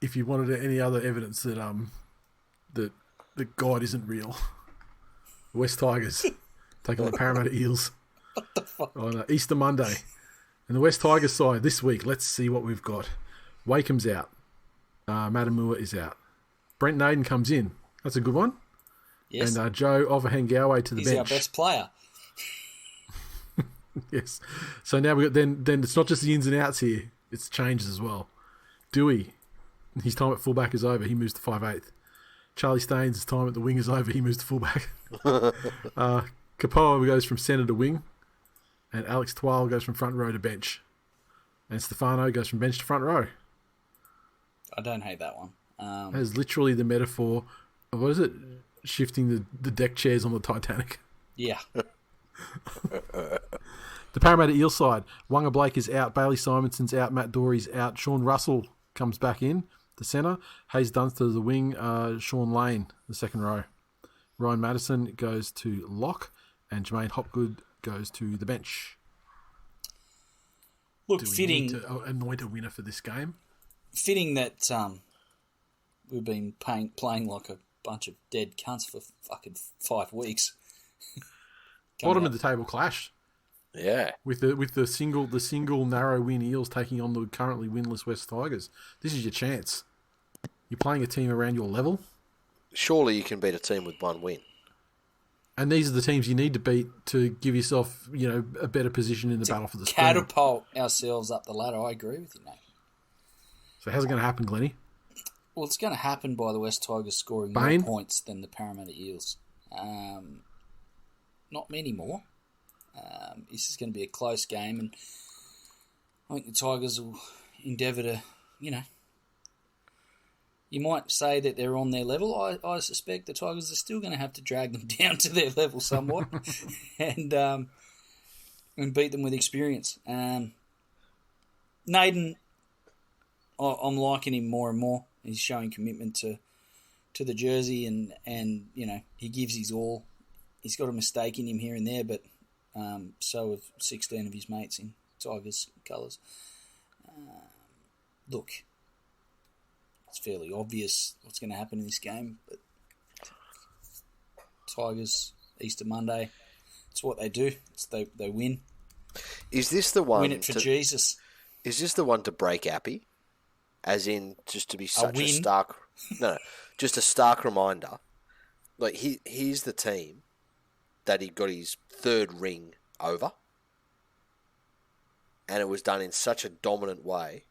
if you wanted any other evidence that that God isn't real, West Tigers take on the Parramatta Eels on Easter Monday. And the West Tigers side this week, let's see what we've got. Wakeham's out. Matamua is out. Brent Naden comes in. That's a good one. Yes. And Joe Overhangawe to the bench. He's our best player. Yes. So now we got then it's not just the ins and outs here; it's changes as well. Dewey, his time at fullback is over. He moves to 5/8. Charlie Staines, his time at the wing is over. He moves to fullback. Kapoa goes from centre to wing, and Alex TWiL goes from front row to bench, and Stefano goes from bench to front row. I don't hate that one. That is literally the metaphor of what is it? Shifting the deck chairs on the Titanic. Yeah. The Parramatta Eel side, Wanga Blake is out, Bailey Simonson's out, Matt Dory's out, Sean Russell comes back in, the centre, Hayes Dunster the wing, Sean Lane, the second row. Ryan Madison goes to lock, and Jermaine Hopgood goes to the bench. Look, Do we fitting need to anoint a winner for this game? Fitting that we've been playing like a bunch of dead cunts for fucking 5 weeks. Bottom of the table clash. Yeah. With the single narrow win Eels taking on the currently winless West Tigers. This is your chance. You're playing a team around your level. Surely you can beat a team with one win. And these are the teams you need to beat to give yourself, a better position in the battle for the spring. Catapult ourselves up the ladder. I agree with you, mate. So how's it going to happen, Glennie? Well, it's going to happen by the West Tigers scoring more points than the Parramatta Eels. Not many more. This is going to be a close game, and I think the Tigers will endeavour to, you might say that they're on their level. I suspect the Tigers are still going to have to drag them down to their level somewhat and beat them with experience. Naden, I'm liking him more and more. He's showing commitment to the jersey, and he gives his all. He's got a mistake in him here and there, but so have 16 of his mates Tigers colours. Look, it's fairly obvious what's going to happen in this game, but Tigers, Easter Monday, it's what they do. They win. Is this the one? Win it for Jesus. Is this the one to break Appy? As in, just to be such a stark... No, just a stark reminder. Like, he's the team that he got his third ring over. And it was done in such a dominant way.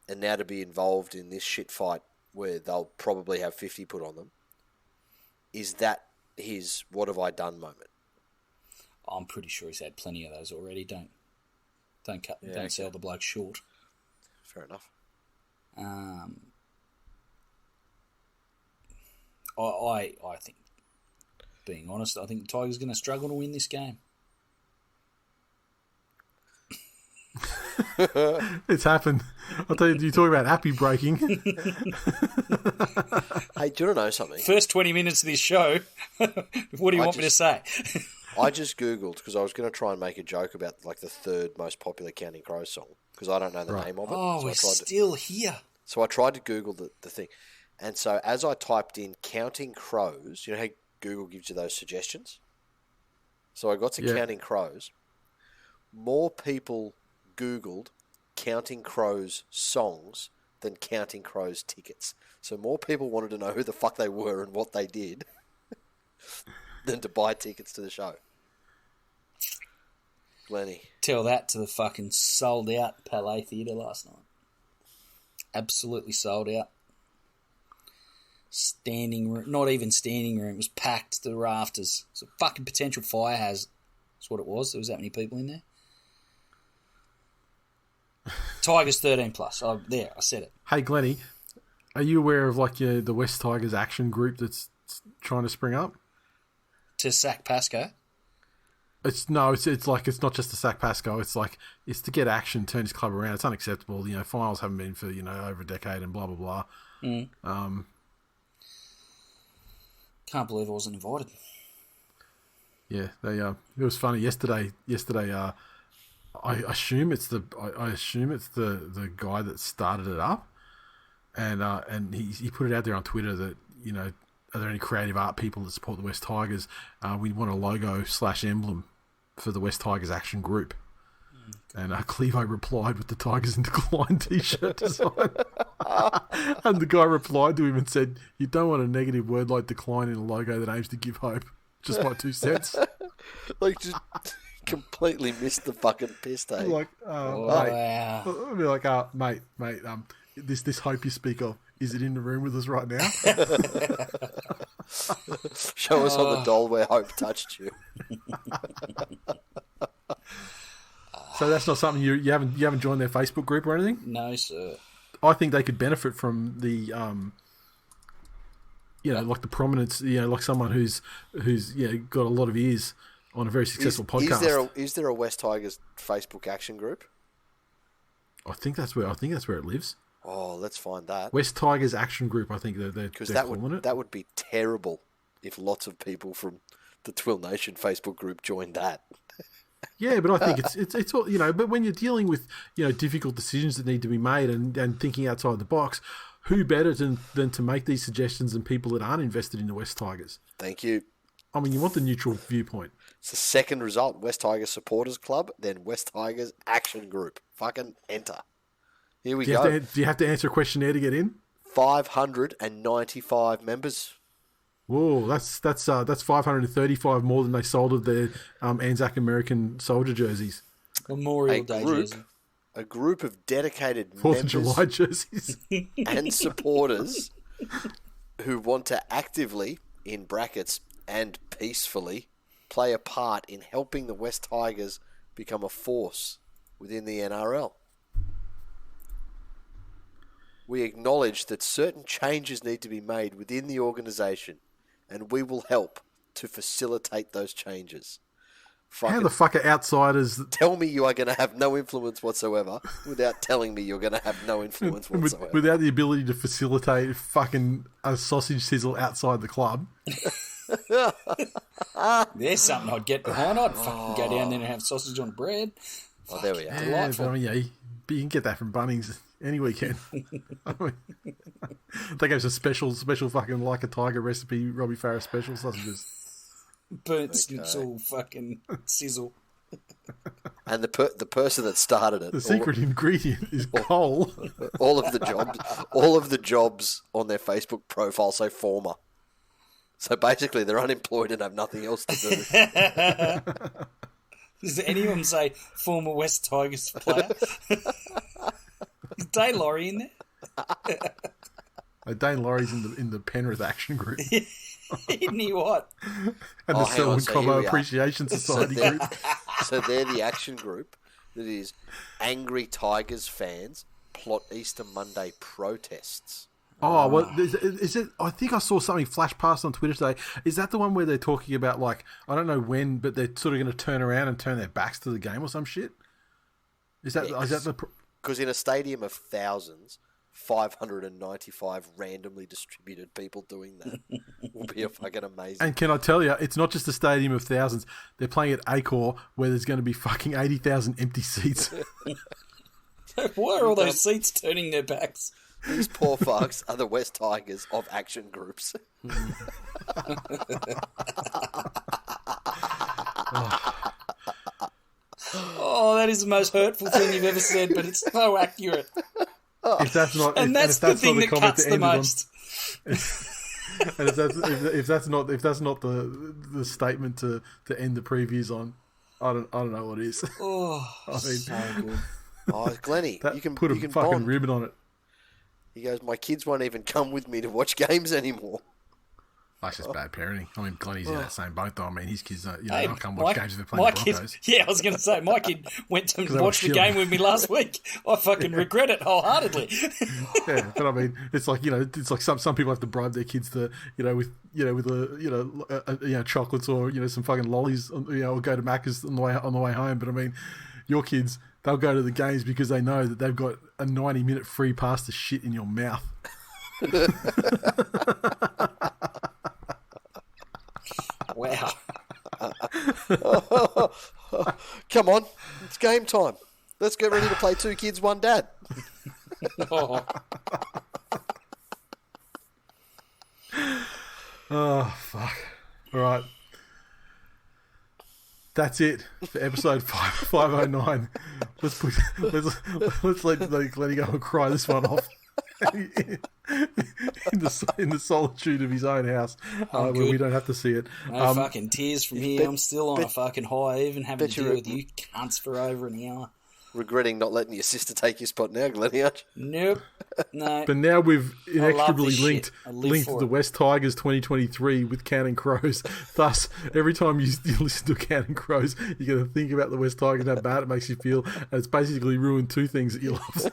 And now to be involved in this shit fight where they'll probably have 50 put on them. Is that his what have I done moment? I'm pretty sure he's had plenty of those already. Don't sell the bloke short. Fair enough. I think, being honest, I think the Tigers are going to struggle to win this game. It's happened. I'll tell you, you talk about Appy breaking. Hey, do you want to know something? First 20 minutes of this show, what do you want me to say? I just Googled because I was going to try and make a joke about like the third most popular Counting Crows song because I don't know the name of it. Oh, we're still here. So I tried to Google the thing. And so as I typed in Counting Crows, you know how Google gives you those suggestions? So I got to Counting Crows. More people Googled Counting Crows songs than Counting Crows tickets. So more people wanted to know who the fuck they were and what they did than to buy tickets to the show. Glennie. Tell that to the fucking sold out Palais Theatre last night. Absolutely sold out. Standing room, not even standing room, it was packed to the rafters. It's a fucking potential fire hazard. That's what it was. There was that many people in there. Tigers 13 plus. I said it. Hey, Glennie, are you aware of like the West Tigers action group that's trying to spring up? To sack Pascoe? It's not just to sack Pascoe. It's to get action, turn his club around. It's unacceptable. Finals haven't been for over a decade and blah blah blah. Can't believe I wasn't invited. Yeah, it was funny yesterday. I assume it's the guy that started it up, and he put it out there on Twitter that are there any creative art people that support the West Tigers? We want a logo / emblem for the West Tigers action group. And Clevo replied with the Tigers in Decline t-shirt design. And the guy replied to him and said, "You don't want a negative word like decline in a logo that aims to give hope. Just my 2 cents." Like, just completely missed the fucking piss, eh? Like, wow. I'd be like, mate, this hope you speak of, is it in the room with us right now? Show us on the doll where hope touched you. So that's not something you haven't joined their Facebook group or anything? No, sir. I think they could benefit from the like the prominence, like someone who's got a lot of ears on a very successful podcast. Is there a West Tigers Facebook action group? I think that's where it lives. Oh, let's find that. West Tigers Action Group, I think they're calling it. That would be terrible if lots of people from the TWiL Nation Facebook group joined that. Yeah, but I think it's all, but when you're dealing with, difficult decisions that need to be made and thinking outside the box, who better than to make these suggestions than people that aren't invested in the West Tigers? Thank you. I mean, you want the neutral viewpoint. It's the second result, West Tigers Supporters Club, then West Tigers Action Group. Fucking enter. Here we go. Do you have to answer a questionnaire to get in? 595 members. Whoa, that's 535 more than they sold of their Anzac American soldier jerseys. Memorial Day jersey. A group of dedicated 4th members of July jerseys and supporters who want to actively, in brackets, and peacefully play a part in helping the West Tigers become a force within the NRL. We acknowledge that certain changes need to be made within the organisation, and we will help to facilitate those changes. How the fuck are outsiders... Tell me you are going to have no influence whatsoever without telling me you're going to have no influence whatsoever. Without the ability to facilitate fucking a sausage sizzle outside the club. There's something I'd get behind. I'd fucking go down there and have sausage on bread. Oh, there we are. Yeah, Delightful. but, I mean, yeah, but you can get that from Bunnings any weekend. I mean, they gave us a special fucking like a tiger recipe, Robbie Farah special sausages. Burnt schnitzel, fucking sizzle. And the person that started it, The secret ingredient is coal. all of the jobs on their Facebook profile say former. So basically, they're unemployed and have nothing else to do. Does anyone say former West Tigers player? Is Dane Laurie in there? Dane Laurie's in the Penrith Action Group Isn't he what? and the hang on, Selwyn so Cobbo here we are. Appreciation Society they're, group. so they're the action group that is angry Tigers fans plot Easter Monday protests. Oh, well, is it? I think I saw something flash past on Twitter today. Is that the one where they're talking about, like, I don't know when, but they're sort of going to turn around and turn their backs to the game or some shit? Is that the? Because in a stadium of thousands, 595 randomly distributed people doing that will be a fucking amazing. And can I tell you, it's not just a stadium of thousands. They're playing at Accor, where there's going to be fucking 80,000 empty seats. Why are all those seats turning their backs? These poor fucks are the West Tigers of action groups. Oh, that is the most hurtful thing you've ever said, but it's so accurate. If that's not, And that's the thing that cuts the most. And if that's not the statement to end the previews on, I don't know what is. Oh, I mean, so good. Oh, Glennie, that you can put a you can fucking bond. ribbon on it. He goes, my kids won't even come with me to watch games anymore. That's just bad parenting. I mean, Glennie's in that same boat though. I mean, his kids don't, Hey, don't come watch games if they're playing the Broncos. Yeah, I was going to say, my kid went to they watch were the game with me last week. I fucking regret it wholeheartedly. Yeah, but I mean, it's like it's like some people have to bribe their kids to with chocolates or some fucking lollies, or go to Macca's on the way home. But I mean, your kids, they'll go to the games because they know that they've got a 90-minute free pass to shit in your mouth. Wow. Come on, it's game time. Let's get ready to play Two Kids, One Dad. Oh. Oh, fuck. All right. That's it for episode 509. Let's let Glennie go and cry this one off in the solitude of his own house, where we don't have to see it. No fucking tears from here. I'm still on a fucking high, even having to deal with you cunts for over an hour. Regretting not letting your sister take your spot now, Glennie, aren't you? Nope. No. But now we've inextricably this linked shit. I live for the it. West Tigers 2023 with Counting Crows. Thus, every time you listen to Counting Crows, you're going to think about the West Tigers, how bad it makes you feel, and it's basically ruined two things that you love.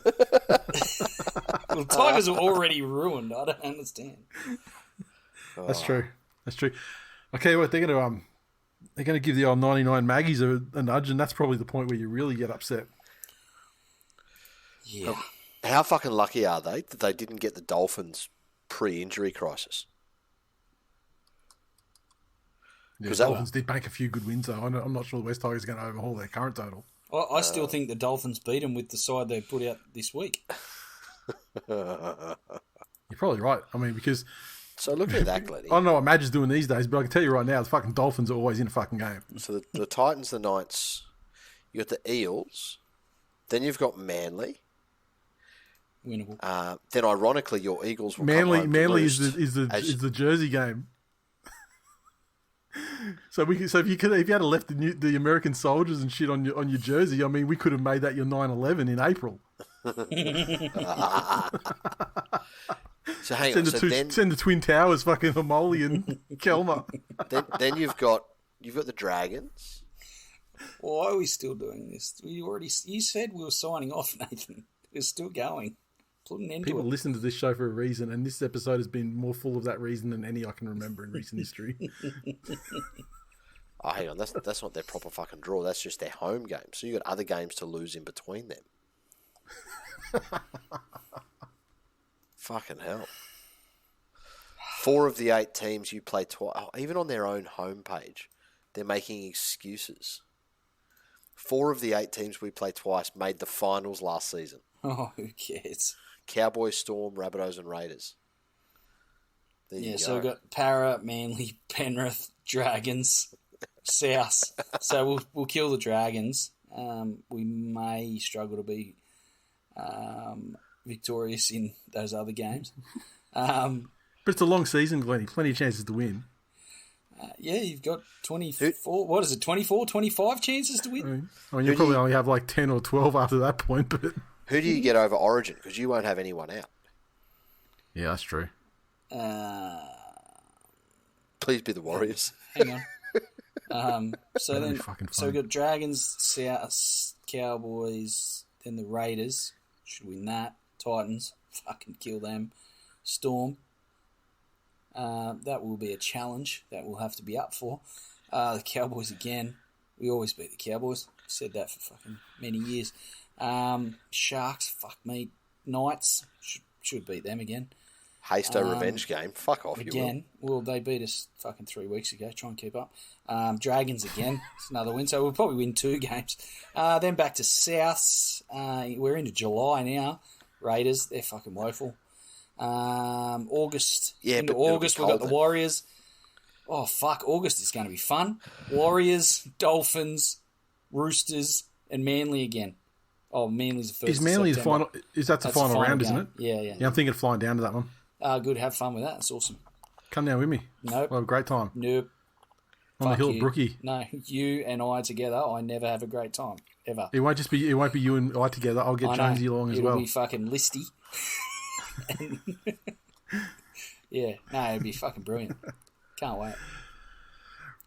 Well, Tigers are already ruined. I don't understand. That's true. Okay, what they're going to give the old 99 Maggies a nudge, and that's probably the point where you really get upset. Yeah. How fucking lucky are they that they didn't get the Dolphins pre-injury crisis? Yeah, the Dolphins did bank a few good wins, though. I'm not sure the West Tigers are going to overhaul their current total. I still think the Dolphins beat them with the side they put out this week. You're probably right. I mean, because So look at that, Glennie. I don't know what Madge is doing these days, but I can tell you right now, the fucking Dolphins are always in a fucking game. So the Titans, the Knights, you got the Eels, then you've got Manly. Winnable. Then ironically, your Eagles will come home to Manly roost is the Jersey game. So if you had left the American soldiers and shit on your jersey, I mean, we could have made that your 9/11 in April. So hang on. Send the Twin Towers, fucking Homoli and Kelmer. then you've got the Dragons. Why are we still doing this? You said we were signing off, Nathan. We're still going. Put an end People to it. listen to this show for a reason, and this episode has been more full of that reason than any I can remember in recent history. Oh, hang on. That's not their proper fucking draw. That's just their home game. So you got other games to lose in between them. Fucking hell. 4 of the 8 teams you play twice. Oh, even on their own homepage, they're making excuses. 4 of the 8 teams we play twice made the finals last season. Oh, who cares? Cowboys, Storm, Rabbitohs, and Raiders. There you go. So we've got Para, Manly, Penrith, Dragons, South. So we'll kill the Dragons. We may struggle to be victorious in those other games. But it's a long season, Glennie. Plenty of chances to win. Yeah, you've got 24, what is it, 24, 25 chances to win? I mean, you probably only have like 10 or 12 after that point, but... Who do you get over Origin? Because you won't have anyone out. Yeah, that's true. Please be the Warriors. Hang on. So That'd be fucking we've fun. got Dragons, South, Cowboys, then the Raiders. Should win that. Titans, fucking kill them. Storm. That will be a challenge that we'll have to be up for. The Cowboys again. We always beat the Cowboys. Said that for fucking many years. Sharks, fuck me. Knights, should beat them again. Hasto revenge game. Fuck off, you will. Again, well, they beat us fucking 3 weeks ago. Try and keep up. Dragons again. It's another win. So we'll probably win 2 games. Then back to South. We're into July now. Raiders, they're fucking woeful. August. Yeah, into but it'll August, be we've got cold the then. Warriors. Oh, fuck. August is going to be fun. Warriors, Dolphins, Roosters, and Manly again. Oh, Manly's the first. Is Manly the September. final? Is that the That's final round, game. isn't it? Yeah. Yeah, I'm thinking of flying down to that one. Good. Have fun with that. That's awesome. Come down with me. Nope. We'll have a great time. Nope. On the Fuck hill you. at Brookie. No, you and I together, I never have a great time. Ever. It won't be you and I together. I'll get I know. Jonesy along as It'll well. be fucking listy. Yeah, no, it'd be fucking brilliant. Can't wait.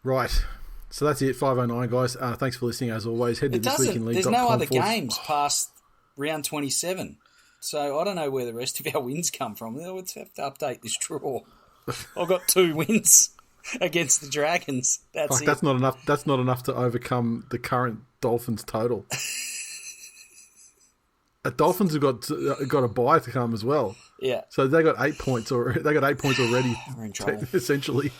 Right. So that's it, 509, guys. Thanks for listening, as always. Head to There's no other thisweekinleague.com. games past round 27. So I don't know where the rest of our wins come from. We'll have to update this draw. I've got 2 wins against the Dragons. That's Fuck, it. that's not enough. That's not enough to overcome the current Dolphins total. Dolphins have got a bye to come as well. Yeah. So they got 8 points, or they got 8 points already. We're in trouble. Essentially.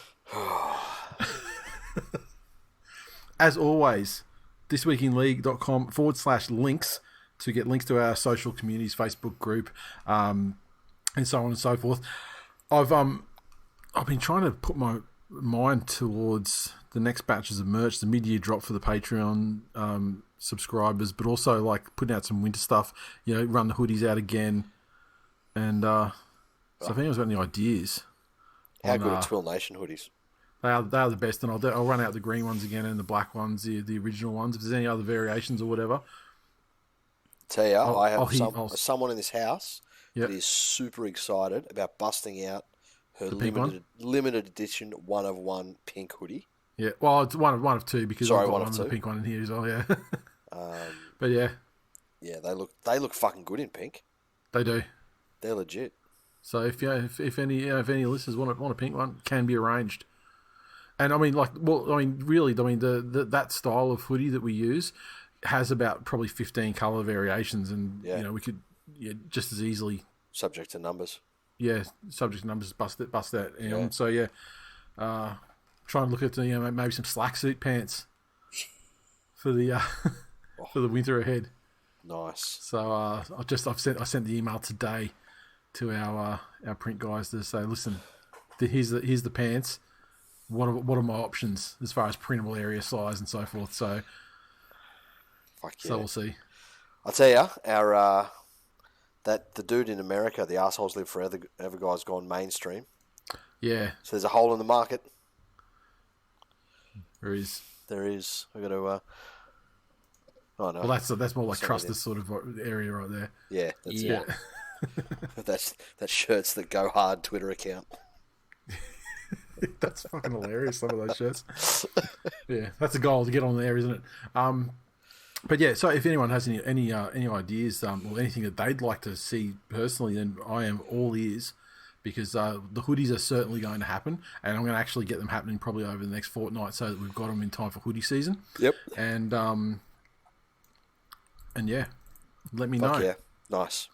As always, thisweekinleague.com/links to get links to our social communities, Facebook group, and so on and so forth. I've been trying to put my mind towards the next batches of merch, the mid-year drop for the Patreon subscribers, but also like putting out some winter stuff. You know, run the hoodies out again, and so if anyone's got any ideas, How good are TWiL Nation hoodies? they are the best, and I'll run out the green ones again and the black ones, the original ones. If there's any other variations or whatever. Tell you, I have I'll- someone in this house Yep. that is super excited about busting out her The pink one? limited edition 1 of 1 pink hoodie. Yeah, well, it's one of 2 because Sorry, I've got one one of of the 2. pink one in here as well. Yeah, but yeah, Yeah, they look fucking good in pink. they do. They're legit. So if any listeners want a pink one, can be arranged. And I mean, really, that style of hoodie that we use has about probably 15 color variations, and Yeah. we could just as easily Subject to numbers. subject numbers bust that. Yeah. So try and look at maybe some slack suit pants for the for the winter ahead. Nice. So I sent the email today to our print guys to say, listen, here's the pants. What are my options as far as printable area size and so forth? So Fuck yeah. so we'll see. I'll tell you, our that the dude in America, the Assholes Live Forever guy's gone mainstream. Yeah, So there's a hole in the market. there is. There is. We've got to. Oh no. Well, that's more like Something trusted sort of area right there. Yeah. That's Yeah. it. That shirts that go hard Twitter account. That's fucking hilarious. Some of those shirts. Yeah, that's a goal to get on there, isn't it? But yeah, so if anyone has any ideas or anything that they'd like to see personally, then I am all ears, because the hoodies are certainly going to happen, and I'm going to actually get them happening probably over the next fortnight, so that we've got them in time for hoodie season. Yep. And yeah, let me know. Fuck yeah. Nice.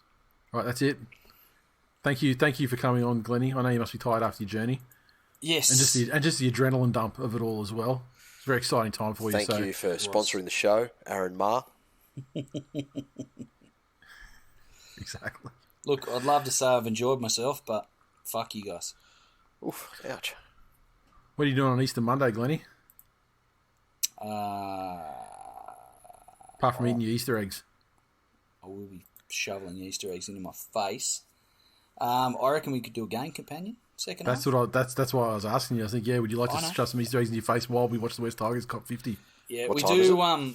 Right, that's it. Thank you for coming on, Glennie. I know you must be tired after your journey. Yes. And just the adrenaline dump of it all as well. It's very exciting time for you. Thank So you for sponsoring the show, Aaron Ma. exactly. Look, I'd love to say I've enjoyed myself, but fuck you guys. Oof, ouch. What are you doing on Easter Monday, Glennie? Apart from eating your Easter eggs. I will be shoveling Easter eggs into my face. I reckon we could do a game companion second half. That's why I was asking you. I think, would you like to shove some Easter eggs in your face while we watch the West Tigers cop 50? Yeah, what we time do. is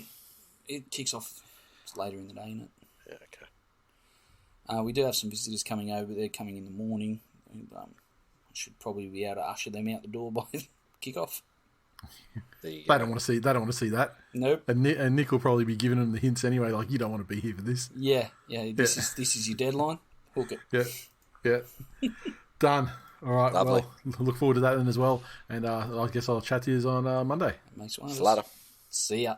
It kicks off later in the day, isn't it? Yeah, okay. We do have some visitors coming over. They're coming in the morning. And, I should probably be able to usher them out the door by kickoff. They don't want to see. They don't want to see that. Nope. And Nick will probably be giving them the hints anyway. Like, you don't want to be here for this. Yeah. This is your deadline. Hook it. Yeah. Done. All right. Lovely. Well, look forward to that then as well. And I guess I'll chat to you on Monday. Makes one of us. Later. See ya.